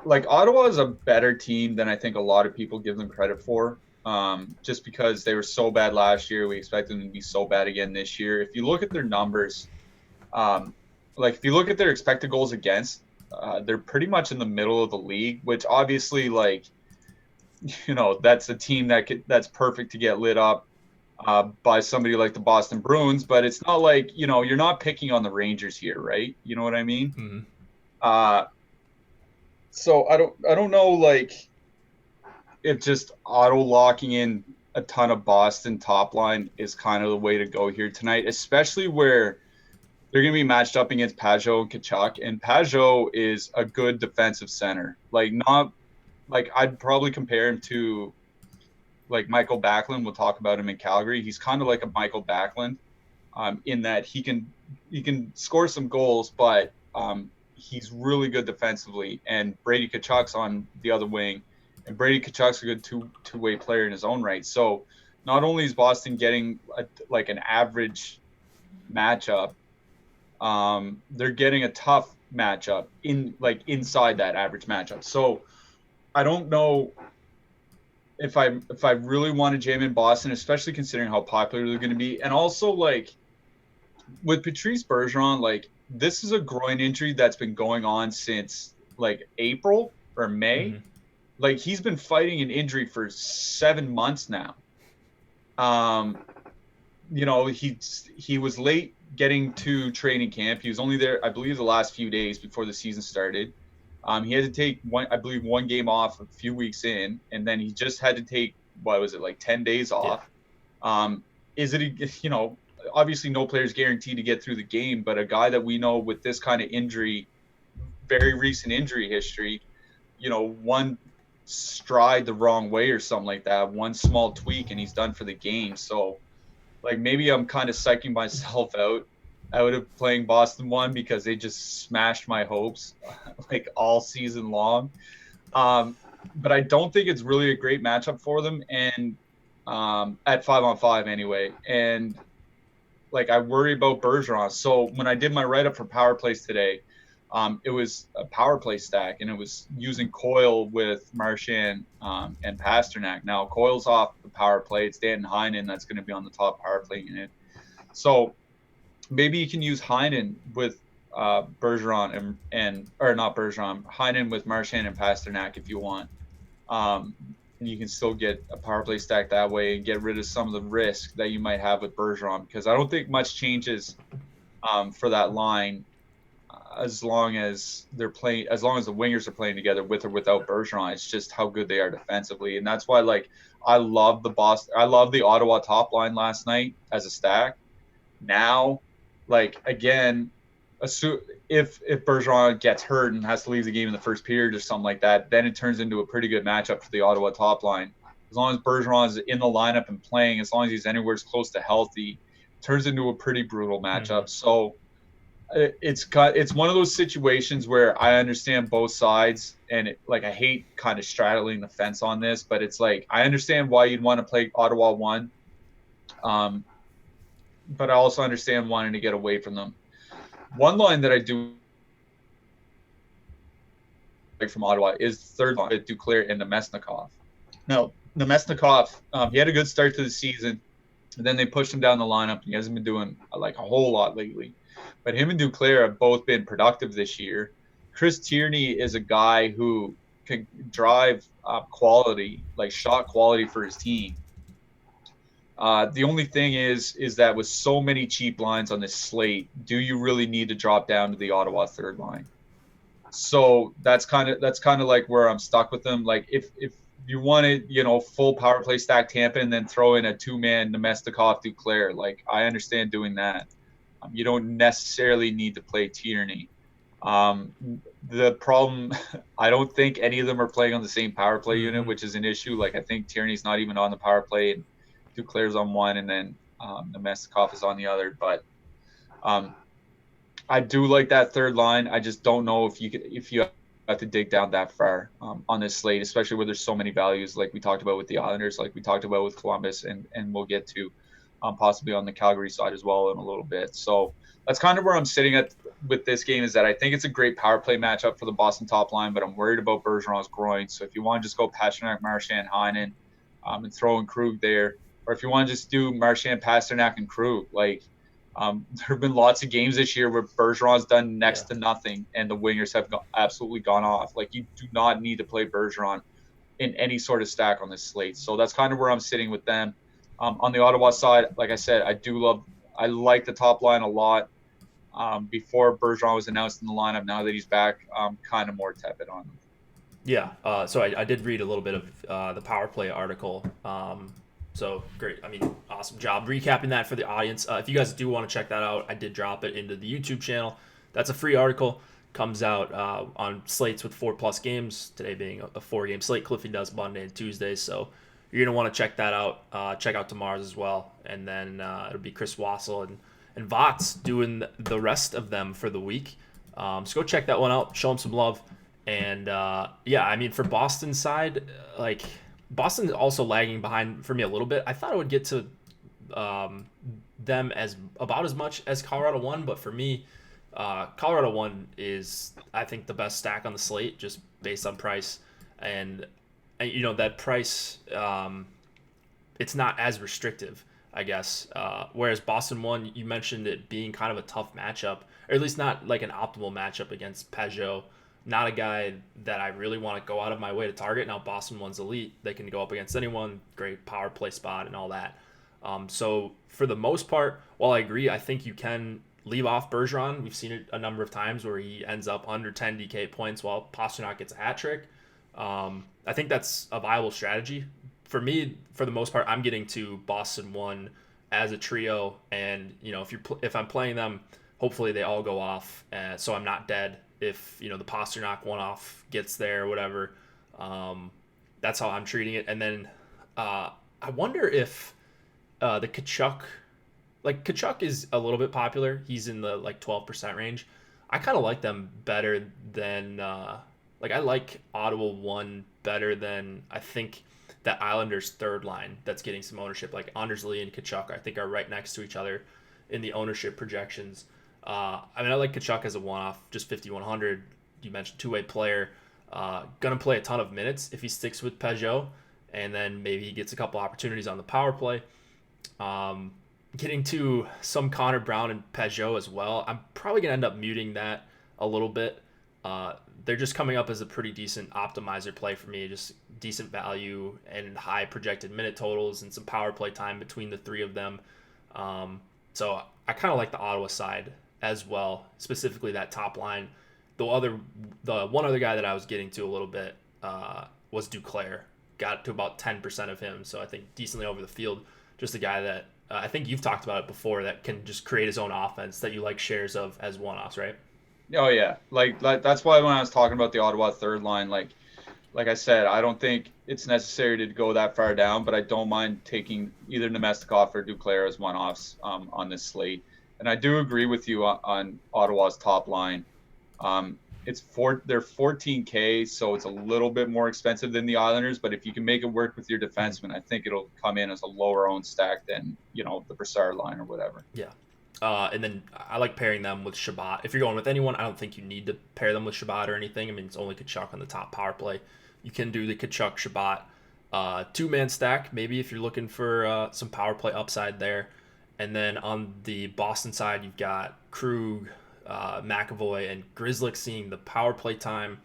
like Ottawa is a better team than I think a lot of people give them credit for. Just because they were so bad last year, we expect them to be so bad again this year. If you look at their numbers, um, like if you look at their expected goals against, they're pretty much in the middle of the league, which obviously like that's a team that's perfect to get lit up by somebody like the Boston Bruins. But it's not like you're not picking on the Rangers here, right? You know what I mean? Mm-hmm. Uh, so I don't know like if just auto locking in a ton of Boston top line is kind of the way to go here tonight, especially where they're going to be matched up against Pajot and Kachuk, and Pajot is a good defensive center. Like not like I'd probably compare him to like Michael Backlund. We'll talk about him in Calgary. He's kind of like a Michael Backlund, in that he can score some goals, but he's really good defensively. And Brady Kachuk's on the other wing, and Brady Kachuk's a good two-way player in his own right. So not only is Boston getting like an average matchup, they're getting a tough matchup inside that average matchup. So I don't know if I really want to jam in Boston, especially considering how popular they're going to be, and also like with Patrice Bergeron, like this is a groin injury that's been going on since like April or May. Mm-hmm. Like he's been fighting an injury for 7 months now. Um, he was late getting to training camp. He was only there, I believe, the last few days before the season started. He had to take one game off a few weeks in, and then he just had to take what was it like 10 days Yeah. off. Is it obviously no player's guaranteed to get through the game, but a guy that we know with this kind of injury, very recent injury history, one stride the wrong way or something like that, one small tweak and he's done for the game. So like maybe I'm kind of psyching myself out of playing Boston 1 because they just smashed my hopes like all season long. But I don't think it's really a great matchup for them, and at 5-on-5 anyway. And like I worry about Bergeron. So when I did my write up for power plays today, it was a power play stack, and it was using Coyle with Marchand and Pasternak. Now Coyle's off the power play. It's Dan Heinen that's going to be on the top power play unit. So maybe you can use Heinen with Bergeron or not Bergeron, Heinen with Marchand and Pasternak if you want. And you can still get a power play stack that way and get rid of some of the risk that you might have with Bergeron, because I don't think much changes for that line as long as the wingers are playing together with or without Bergeron. It's just how good they are defensively, and that's why like I love the Ottawa top line last night as a stack. Now, like again, if Bergeron gets hurt and has to leave the game in the first period or something like that, then it turns into a pretty good matchup for the Ottawa top line. As long as Bergeron is in the lineup and playing, as long as he's anywhere close to healthy, it turns into a pretty brutal matchup. Mm-hmm. So it's one of those situations where I understand both sides, and I hate kind of straddling the fence on this, but it's like I understand why you'd want to play Ottawa 1, but I also understand wanting to get away from them. One line that I do like from Ottawa is third line with Duclair and Nemesnikov. Now, Nemesnikov, he had a good start to the season, and then they pushed him down the lineup. He hasn't been doing like a whole lot lately, but him and Duclair have both been productive this year. Chris Tierney is a guy who can drive quality, like shot quality for his team. The only thing is that with so many cheap lines on this slate, do you really need to drop down to the Ottawa third line? So that's kind of like where I'm stuck with them. Like if you wanted, full power play stack Tampa and then throw in a 2-man Nemestikov Duclair, like I understand doing that. You don't necessarily need to play Tierney. Um, the problem, I don't think any of them are playing on the same power play unit, Mm-hmm. which is an issue. Like I think Tierney's not even on the power play, and Duclair's on one, and then Nemestikov is on the other. But um, I do like that third line. I just don't know if you have to dig down that far on this slate, especially where there's so many values, like we talked about with the Islanders, like we talked about with Columbus, and we'll get to possibly on the Calgary side as well in a little bit. So that's kind of where I'm sitting at with this game, is that I think it's a great power play matchup for the Boston top line, but I'm worried about Bergeron's groin. So if you want to just go Pastrnak, Marchand, Heinen, and throw in Krug there, or if you want to just do Marchand, Pastrnak, and Krug, like there have been lots of games this year where Bergeron's done next Yeah. to nothing and the wingers have absolutely gone off. Like you do not need to play Bergeron in any sort of stack on this slate. So that's kind of where I'm sitting with them. On the Ottawa side, like I said, I like the top line a lot. Before Bergeron was announced in the lineup, now that he's back, I'm kind of more tepid on him. Yeah, so I did read a little bit of the power play article. So great. I mean, awesome job recapping that for the audience. If you guys do want to check that out, I did drop it into the YouTube channel. That's a free article. Comes out on slates with 4+ games. Today being a 4-game slate. Cliffy does Monday and Tuesdays, so you're gonna want to check that out. Check out tomorrow's as well, and then it'll be Chris Wassel and Vots doing the rest of them for the week. So go check that one out. Show them some love. And yeah, I mean, for Boston's side, like Boston also lagging behind for me a little bit. I thought I would get to them as about as much as Colorado won, but for me, Colorado one is I think the best stack on the slate just based on price, and you know that price, it's not as restrictive, I guess. Whereas Boston one, you mentioned it being kind of a tough matchup, or at least not like an optimal matchup against Peugeot. Not a guy that I really want to go out of my way to target. Now Boston one's elite; they can go up against anyone. Great power play spot and all that. So for the most part, while I agree, I think you can leave off Bergeron. We've seen it a number of times where he ends up under 10 DK points while Pastrnak gets a hat trick. I think that's a viable strategy. For me, for the most part, I'm getting to Boston one as a trio, and you know if I'm playing them, hopefully they all go off, so I'm not dead. If you know the Pastrnak one off gets there or whatever, that's how I'm treating it. And then I wonder if the Kachuk, like Kachuk is a little bit popular. He's in the like 12% range. I kind of like them better than like I like Ottawa one better than I think that Islanders third line that's getting some ownership. Like Anders Lee and Kachuk, I think are right next to each other in the ownership projections. I mean, I like Kachuk as a one-off, just 5,100. You mentioned two-way player. Gonna play a ton of minutes if he sticks with Peugeot, and then maybe he gets a couple opportunities on the power play. Getting to some Connor Brown and Peugeot as well. I'm probably gonna end up muting that a little bit. They're just coming up as a pretty decent optimizer play for me, just decent value and high projected minute totals and some power play time between the three of them. So I kind of like the Ottawa side as well, specifically that top line. The one other guy that I was getting to a little bit was Duclair. Got to about 10% of him, so I think decently over the field. Just a guy that I think you've talked about it before, that can just create his own offense that you like shares of as one-offs, right? Oh yeah, like that's why when I was talking about the Ottawa third line, like I said, I don't think it's necessary to go that far down, but I don't mind taking either Nemestikov or Duclair as one-offs on this slate. And I do agree with you on Ottawa's top line. They're 14K, so it's a little bit more expensive than the Islanders. But if you can make it work with your defenseman, I think it'll come in as a lower owned stack than the Brassard line or whatever. Yeah. And then I like pairing them with Shabbat. If you're going with anyone, I don't think you need to pair them with Shabbat or anything. I mean, it's only Kachuk on the top power play. You can do the Kachuk Shabbat two-man stack, maybe if you're looking for some power play upside there. And then on the Boston side, you've got Krug, McAvoy, and Grizzlick seeing the power play time.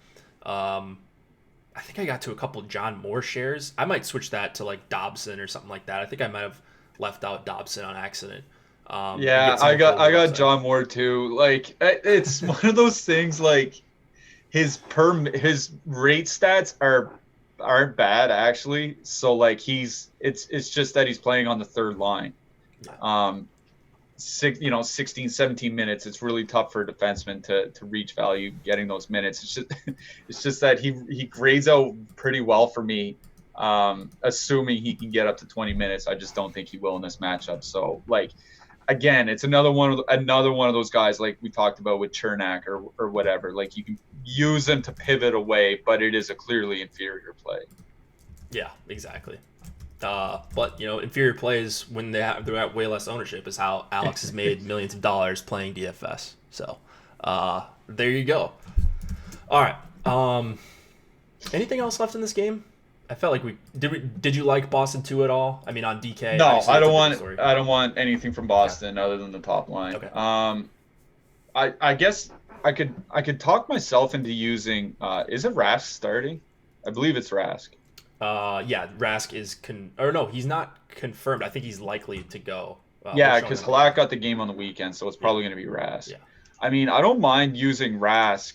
I think I got to a couple John Moore shares. I might switch that to like Dobson or something like that. I think I might have left out Dobson on accident. Yeah, I got John Moore too. Like it's one of those things. Like his rate stats aren't bad actually. So like it's just that he's playing on the third line. Yeah. 16, 17 minutes, it's really tough for a defenseman to reach value getting those minutes. It's just that he grades out pretty well for me. Assuming he can get up to 20 minutes, I just don't think he will in this matchup. So like, again, it's another one of those guys like we talked about with Chernak or whatever. Like you can use them to pivot away, but it is a clearly inferior play. Yeah, exactly. But inferior plays when they're at way less ownership is how Alex has made millions of dollars playing DFS. So there you go. All right. Anything else left in this game? I felt like we did. You like Boston 2 at all? I mean, on DK. No, I don't want anything from Boston other than the top line. Okay. I guess I could talk myself into using. Is it Rask starting? I believe it's Rask. Yeah, Rask is he's not confirmed. I think he's likely to go. Yeah, because Halak got the game on the weekend, so it's probably going to be Rask. Yeah. I mean, I don't mind using Rask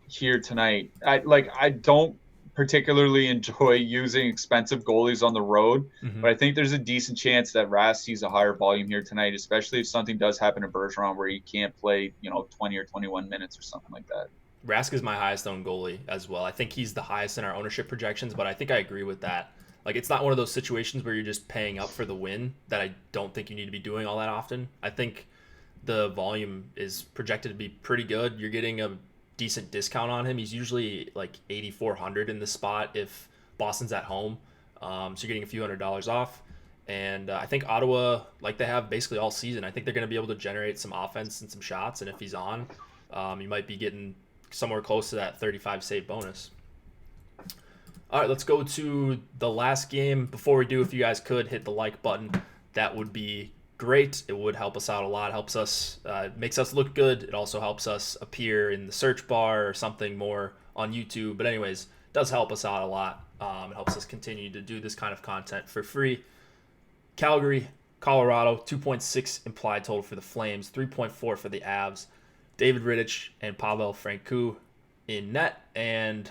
here tonight. I don't particularly enjoy using expensive goalies on the road, but I think there's a decent chance that Rask sees a higher volume here tonight, especially if something does happen to Bergeron where he can't play, 20 or 21 minutes or something like that. Rask is my highest owned goalie as well. I think he's the highest in our ownership projections, but I think I agree with that. Like, it's not one of those situations where you're just paying up for the win that I don't think you need to be doing all that often. I think the volume is projected to be pretty good. You're getting a decent discount on him. He's usually like 8,400 in the spot if Boston's at home. So you're getting a few $100s off. And I think Ottawa, like they have basically all season, I think they're going to be able to generate some offense and some shots. And if he's on, you might be getting somewhere close to that 35 save bonus. All right, let's go to the last game. Before we do, if you guys could hit the like button, that would be great. It would help us out a lot. Helps us, makes us look good. It also helps us appear in the search bar or something more on YouTube. But anyways, it does help us out a lot. It helps us continue to do this kind of content for free. Calgary, Colorado, 2.6 implied total for the Flames, 3.4 for the Avs. David Rittich and Pavel Francouz in net. And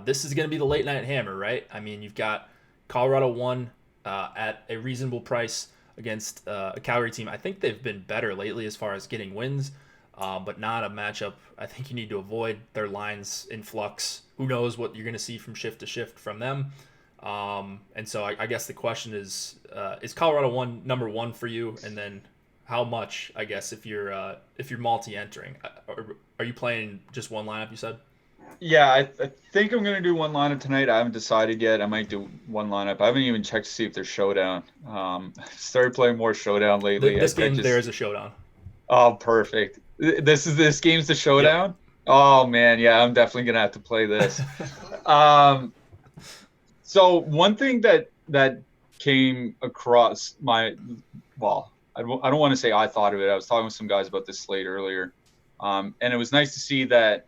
this is going to be the late night hammer, right? I mean, you've got Colorado won at a reasonable price against a Calgary team. I think they've been better lately as far as getting wins, but not a matchup I think you need to avoid. Their lines in flux. Who knows what you're going to see from shift to shift from them. And so I guess the question is Colorado number one for you? And then how much, I guess, if you're multi-entering? Are you playing just one lineup, you said? Yeah, I think I'm going to do one lineup tonight. I haven't decided yet. I might do one lineup. I haven't even checked to see if there's showdown. Started playing more showdown lately. This game, there is a showdown. Oh, perfect. This game's the showdown? Yep. Oh, man. Yeah, I'm definitely going to have to play this. So one thing that came across I don't want to say I thought of it. I was talking with some guys about this slate earlier. And it was nice to see that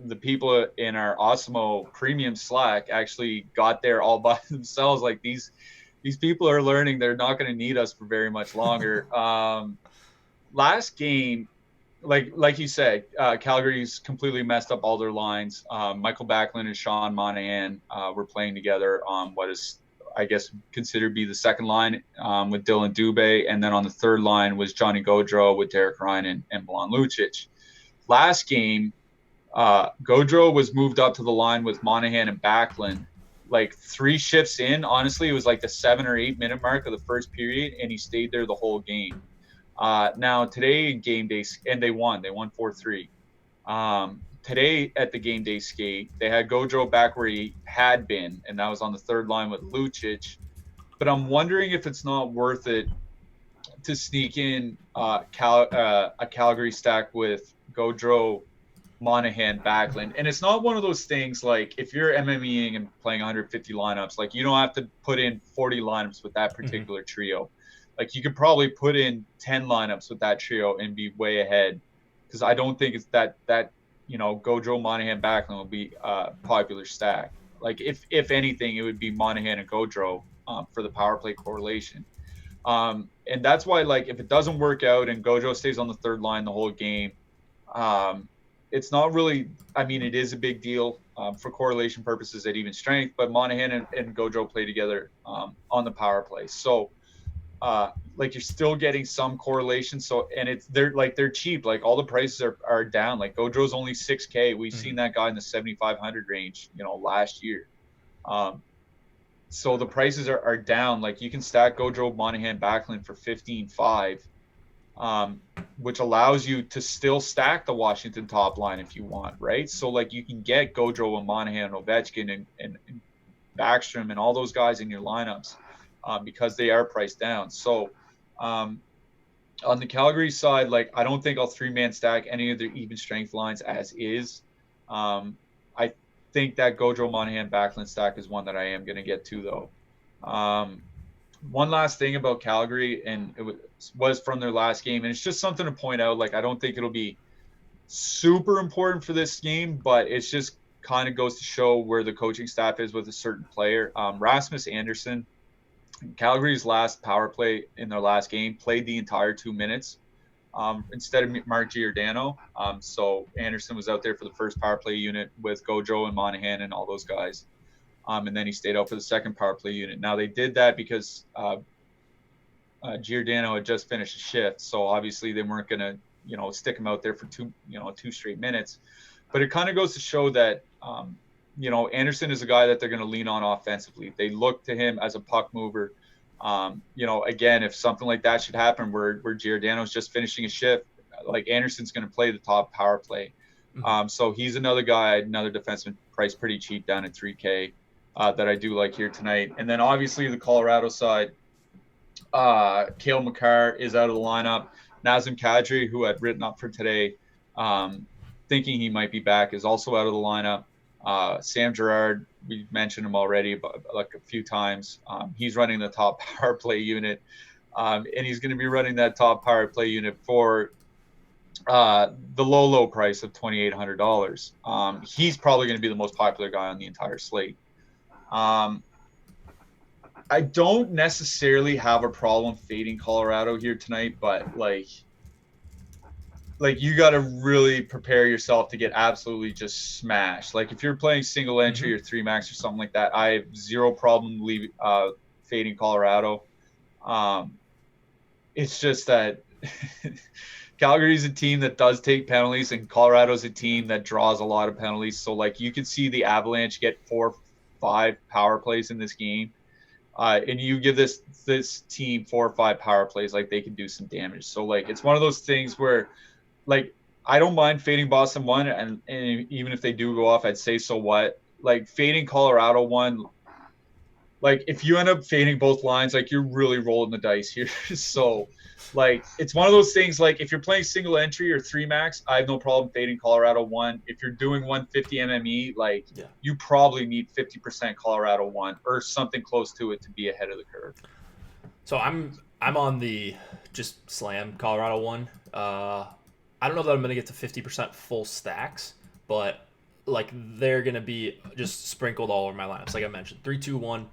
the people in our Osmo premium Slack actually got there all by themselves. Like these people are learning they're not going to need us for very much longer. Last game, like you said, Calgary's completely messed up all their lines. Michael Backlund and Sean Monahan were playing together on what is, I guess, considered to be the second line with Dylan Dubé. And then on the third line was Johnny Gaudreau with Derek Ryan and Milan Lucic. Last game, Gaudreau was moved up to the line with Monahan and Backlund. Like 3 shifts in, honestly, it was like the 7 or 8 minute mark of the first period, and he stayed there the whole game. Now today in game day, and they won 4-3. Today at the game day skate, they had Gaudreau back where he had been, and that was on the third line with Lucic. But I'm wondering if it's not worth it to sneak in a Calgary stack with Gaudreau, Monahan, Backlund. And it's not one of those things like if you're MMEing and playing 150 lineups, like you don't have to put in 40 lineups with that particular trio. Like you could probably put in 10 lineups with that trio and be way ahead, because I don't think it's that Gaudreau, Monahan, Backlund will be a popular stack. Like if anything, it would be Monahan and Gaudreau for the power play correlation. And that's why, like, if it doesn't work out and Gaudreau stays on the third line the whole game, it's not really, I mean, it is a big deal for correlation purposes at even strength, but Monahan and Gaudreau play together on the power play. So like you're still getting some correlation. So, and they're cheap. Like all the prices are down. Like Gojo's only 6K. We've seen that guy in the 7,500 range, last year. So the prices are down. Like you can stack Gojo, Monahan, Backlund for 15.5, which allows you to still stack the Washington top line if you want, right? So like you can get Gojo and Monahan, Ovechkin and Backstrom and all those guys in your lineups because they are priced down. So on the Calgary side, like I don't think I'll 3-man stack any of their even strength lines as is. I think that Gojo, Monahan, Backlund stack is one that I am going to get to, though. One last thing about Calgary, and it was from their last game, and it's just something to point out. Like, I don't think it'll be super important for this game, but it's just kind of goes to show where the coaching staff is with a certain player. Rasmus Anderson, Calgary's last power play in their last game, played the entire 2 minutes instead of Mark Giordano. So Anderson was out there for the first power play unit with Gojo and Monahan and all those guys. And then he stayed out for the second power play unit. Now they did that because Giordano had just finished a shift. So obviously they weren't going to, stick him out there for 2 straight minutes. But it kind of goes to show that, Anderson is a guy that they're going to lean on offensively. They look to him as a puck mover. Again, if something like that should happen where Giordano's just finishing a shift, like Anderson's going to play the top power play. So he's another guy, another defenseman priced pretty cheap down at 3K that I do like here tonight. And then obviously the Colorado side, Cale Makar is out of the lineup. Nazem Kadri, who I'd written up for today, thinking he might be back, is also out of the lineup. Sam Girard, we mentioned him already like a few times. He's running the top power play unit, and he's going to be running that top power play unit for the low price of $2,800. He's probably going to be the most popular guy on the entire slate. I don't necessarily have a problem fading Colorado here tonight, but like you got to really prepare yourself to get absolutely just smashed. Like if you're playing single entry or 3-max or something like that, I have zero problem fading Colorado. It's just that Calgary's a team that does take penalties, and Colorado's a team that draws a lot of penalties. So like you can see the Avalanche get 4-5 power plays in this game. And you give this team 4 or 5 power plays, like they can do some damage. So like it's one of those things where, like, I don't mind fading Boston 1, and even if they do go off, I'd say so what. Like fading Colorado 1, like if you end up fading both lines, like you're really rolling the dice here. So like it's one of those things. Like if you're playing single entry or 3-max, I have no problem fading Colorado 1. If you're doing 150 MME, like you probably need 50% Colorado 1 or something close to it to be ahead of the curve. So I'm on the just slam Colorado 1. I don't know that I'm going to get to 50% full stacks, but like they're going to be just sprinkled all over my lineups. Like I mentioned, 3-2-1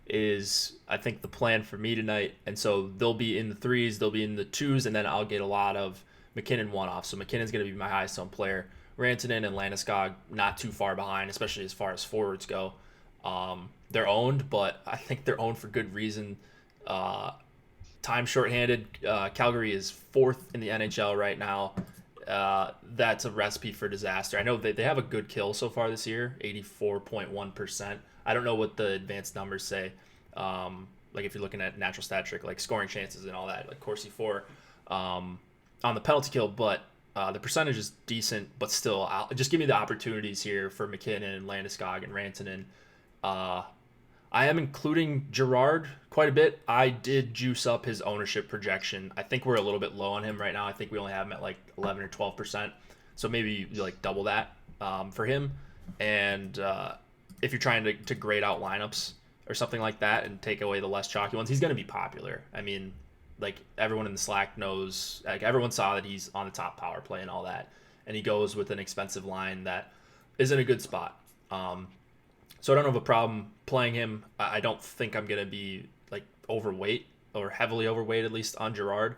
is I think the plan for me tonight, and so they'll be in the 3s, they'll be in the 2s, and then I'll get a lot of McKinnon one-off. So McKinnon's going to be my highest owned player. Rantanen and Landeskog not too far behind, especially as far as forwards go. They're owned, but I think they're owned for good reason. Time shorthanded. Calgary is 4th in the NHL right now. That's a recipe for disaster. I know they have a good kill so far this year, 84.1%. I don't know what the advanced numbers say. Like if you're looking at natural stat trick, like scoring chances and all that, like Corsi 4 on the penalty kill, but the percentage is decent, but still, just give me the opportunities here for McKinnon and Landeskog and Rantanen. I am including Girard quite a bit. I did juice up his ownership projection. I think we're a little bit low on him right now. I think we only have him at like 11 or 12%. So maybe like double that for him. And if you're trying to grade out lineups or something like that and take away the less chalky ones, he's going to be popular. I mean, like everyone in the Slack knows, like everyone saw that he's on the top power play and all that. And he goes with an expensive line that is in a good spot. So I don't have a problem playing him. I don't think I'm going to be like overweight or heavily overweight, at least on Girard.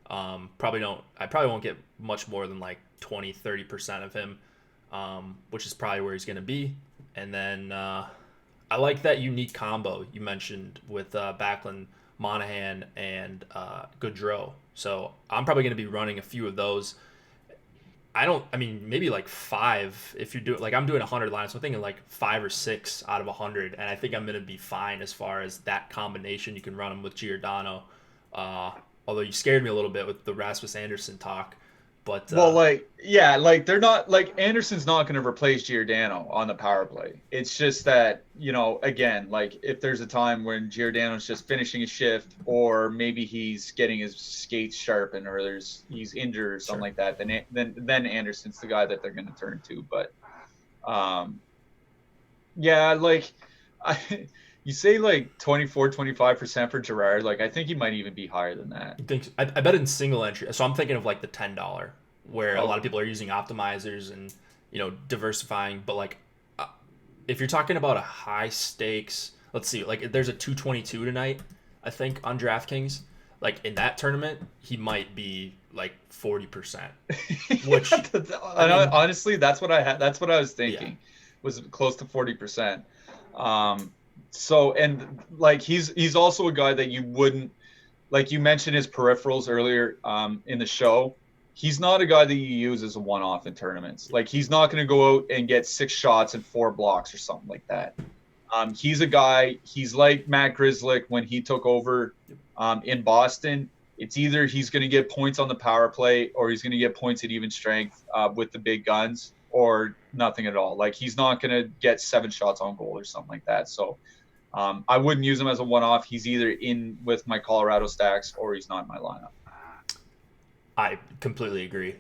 I probably won't get much more than like 20, 30% of him, which is probably where he's going to be. And then I like that unique combo you mentioned with Backlund, Monahan, and Gaudreau. So I'm probably going to be running a few of those. I mean, maybe like 5 if you're doing, like I'm doing 100 lines. So I'm thinking like 5 or 6 out of 100. And I think I'm going to be fine as far as that combination. You can run them with Giordano. Uh, Although you scared me a little bit with the Rasmus Anderson talk. But Well, like, yeah, like they're not like Anderson's not going to replace Giordano on the power play. It's just that, again, like if there's a time when Giordano's just finishing a shift, or maybe he's getting his skates sharpened, or he's injured or something like that, then Anderson's the guy that they're going to turn to. But yeah, like you say like 24-25% for Gerard. Like I think he might even be higher than that. I bet in single entry. So I'm thinking of like the $10, where a lot of people are using optimizers and diversifying. But like, if you're talking about a high stakes, let's see, like there's a 222 tonight, I think on DraftKings. Like in that tournament, he might be like 40%. Which honestly, that's what I had. That's what I was thinking. Yeah. Was close to 40%. So, and like he's also a guy that you wouldn't, like you mentioned his peripherals earlier in the show. He's not a guy that you use as a one-off in tournaments. Like he's not going to go out and get 6 shots and 4 blocks or something like that. He's a guy. He's like Matt Grzelcyk when he took over in Boston. It's either he's going to get points on the power play, or he's going to get points at even strength with the big guns, or nothing at all. Like he's not going to get 7 shots on goal or something like that. So I wouldn't use him as a one-off. He's either in with my Colorado stacks or he's not in my lineup. I completely agree.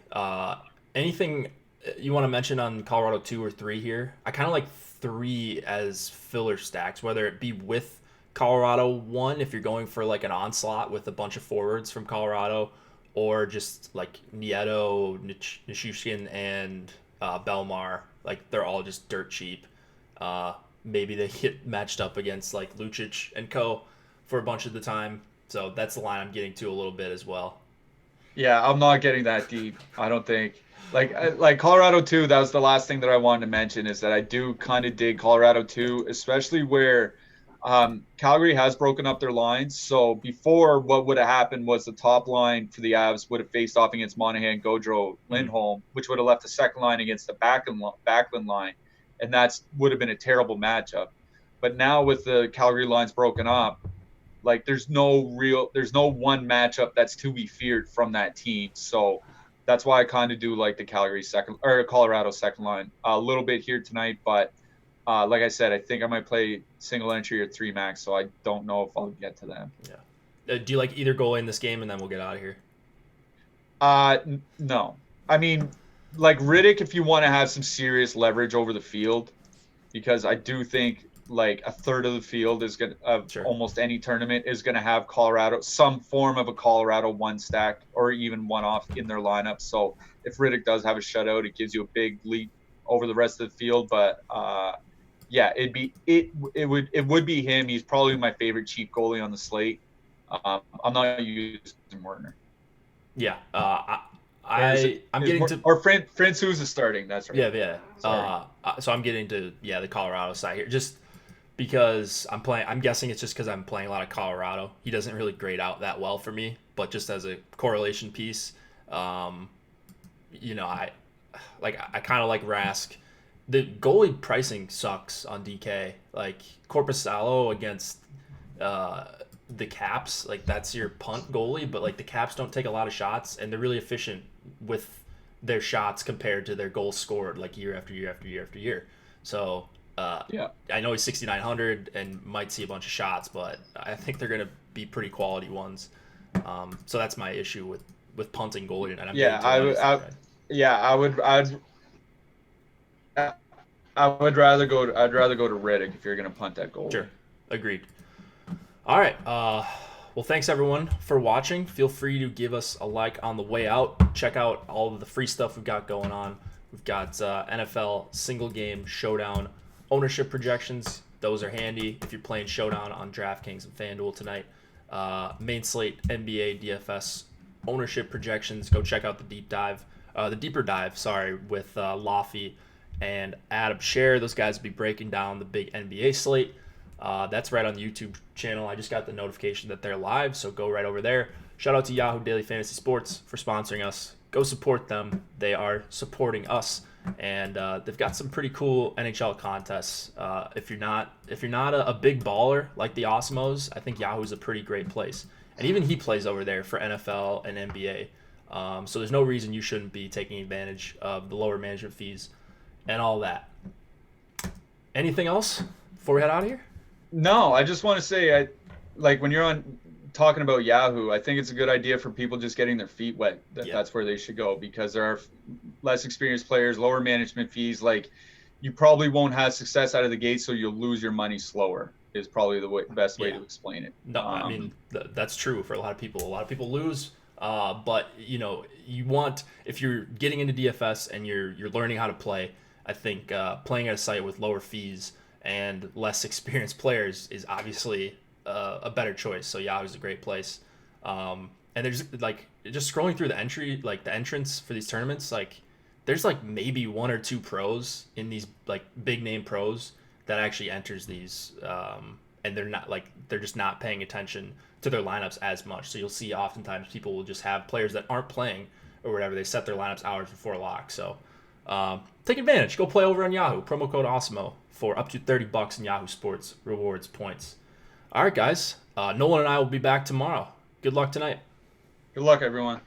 Anything you want to mention on Colorado 2 or 3 here? I kind of like 3 as filler stacks, whether it be with Colorado 1 if you're going for like an onslaught with a bunch of forwards from Colorado, or just like Nieto, Nichushkin, and Belmar. Like they're all just dirt cheap. Maybe they get matched up against like Lucic and co for a bunch of the time. So that's the line I'm getting to a little bit as well. Yeah, I'm not getting that deep. I don't think. Like Colorado 2, that was the last thing that I wanted to mention, is that I do kind of dig Colorado 2, especially where Calgary has broken up their lines. So before, what would have happened was the top line for the Avs would have faced off against Monahan, Gaudreau, Lindholm, which would have left the second line against the Backlund line. And that would have been a terrible matchup. But now with the Calgary lines broken up, like there's no one matchup that's to be feared from that team. So that's why I kind of do like the Colorado second line a little bit here tonight. But like I said, I think I might play single entry or 3 max. So I don't know if I'll get to them. Yeah. Do you like either goalie in this game, and then we'll get out of here? No. I mean, like Riddick, if you want to have some serious leverage over the field, because I do think like a third of the field is almost any tournament is going to have Colorado, some form of a Colorado 1 stack or even 1 off in their lineup. So if Riddick does have a shutout, it gives you a big leap over the rest of the field. But yeah, it would be him. He's probably my favorite cheap goalie on the slate. I'm not using Werner. Yeah, I'm getting to Francouz is starting. That's right. Yeah. So I'm getting to the Colorado side here, just because I'm guessing it's just because I'm playing a lot of Colorado. He doesn't really grade out that well for me, but just as a correlation piece, I kind of like Rask. The goalie pricing sucks on DK. Like Korpisalo against the Caps, like that's your punt goalie, but like the Caps don't take a lot of shots, and they're really efficient with their shots compared to their goals scored like year after year after year after year. So I know he's 6,900 and might see a bunch of shots, but I think they're gonna be pretty quality ones. So that's my issue with punting goalie. And I'd rather go to Riddick if you're gonna punt that goal. Sure, agreed. All right. Well, thanks everyone for watching. Feel free to give us a like on the way out. Check out all of the free stuff we've got going on. We've got NFL single game showdown ownership projections. Those are handy if you're playing showdown on DraftKings and FanDuel tonight. Main slate NBA DFS ownership projections. Go check out the deeper dive, with Laffy and Adam Scher. Those guys will be breaking down the big NBA slate. That's right on the YouTube channel. I just got the notification that they're live, so go right over there. Shout out to Yahoo Daily Fantasy Sports for sponsoring us. Go support them. They are supporting us, and they've got some pretty cool NHL contests. If you're not a big baller like the Osmos, I think Yahoo's a pretty great place. And even he plays over there for NFL and NBA. So there's no reason you shouldn't be taking advantage of the lower management fees and all that. Anything else before we head out of here? No, I just want to say, like when you're on talking about Yahoo, I think it's a good idea for people just getting their feet wet. That's where they should go, because there are less experienced players, lower management fees. Like, you probably won't have success out of the gate, so you'll lose your money slower. Is probably the best way to explain it. No, I mean that's true for a lot of people. A lot of people lose, but you know, you want, if you're getting into DFS and you're learning how to play, I think playing at a site with lower fees and less experienced players is obviously a better choice. So Yahoo's a great place. And there's like, just scrolling through the entrance for these tournaments, like there's like maybe one or two pros in these, like big name pros that actually enters these, and they're just not paying attention to their lineups as much. So you'll see oftentimes people will just have players that aren't playing or whatever. They set their lineups hours before lock. So take advantage. Go play over on Yahoo. Promo code AWESEMO for up to $30 in Yahoo Sports rewards points. All right, guys. Nolan and I will be back tomorrow. Good luck tonight. Good luck, everyone.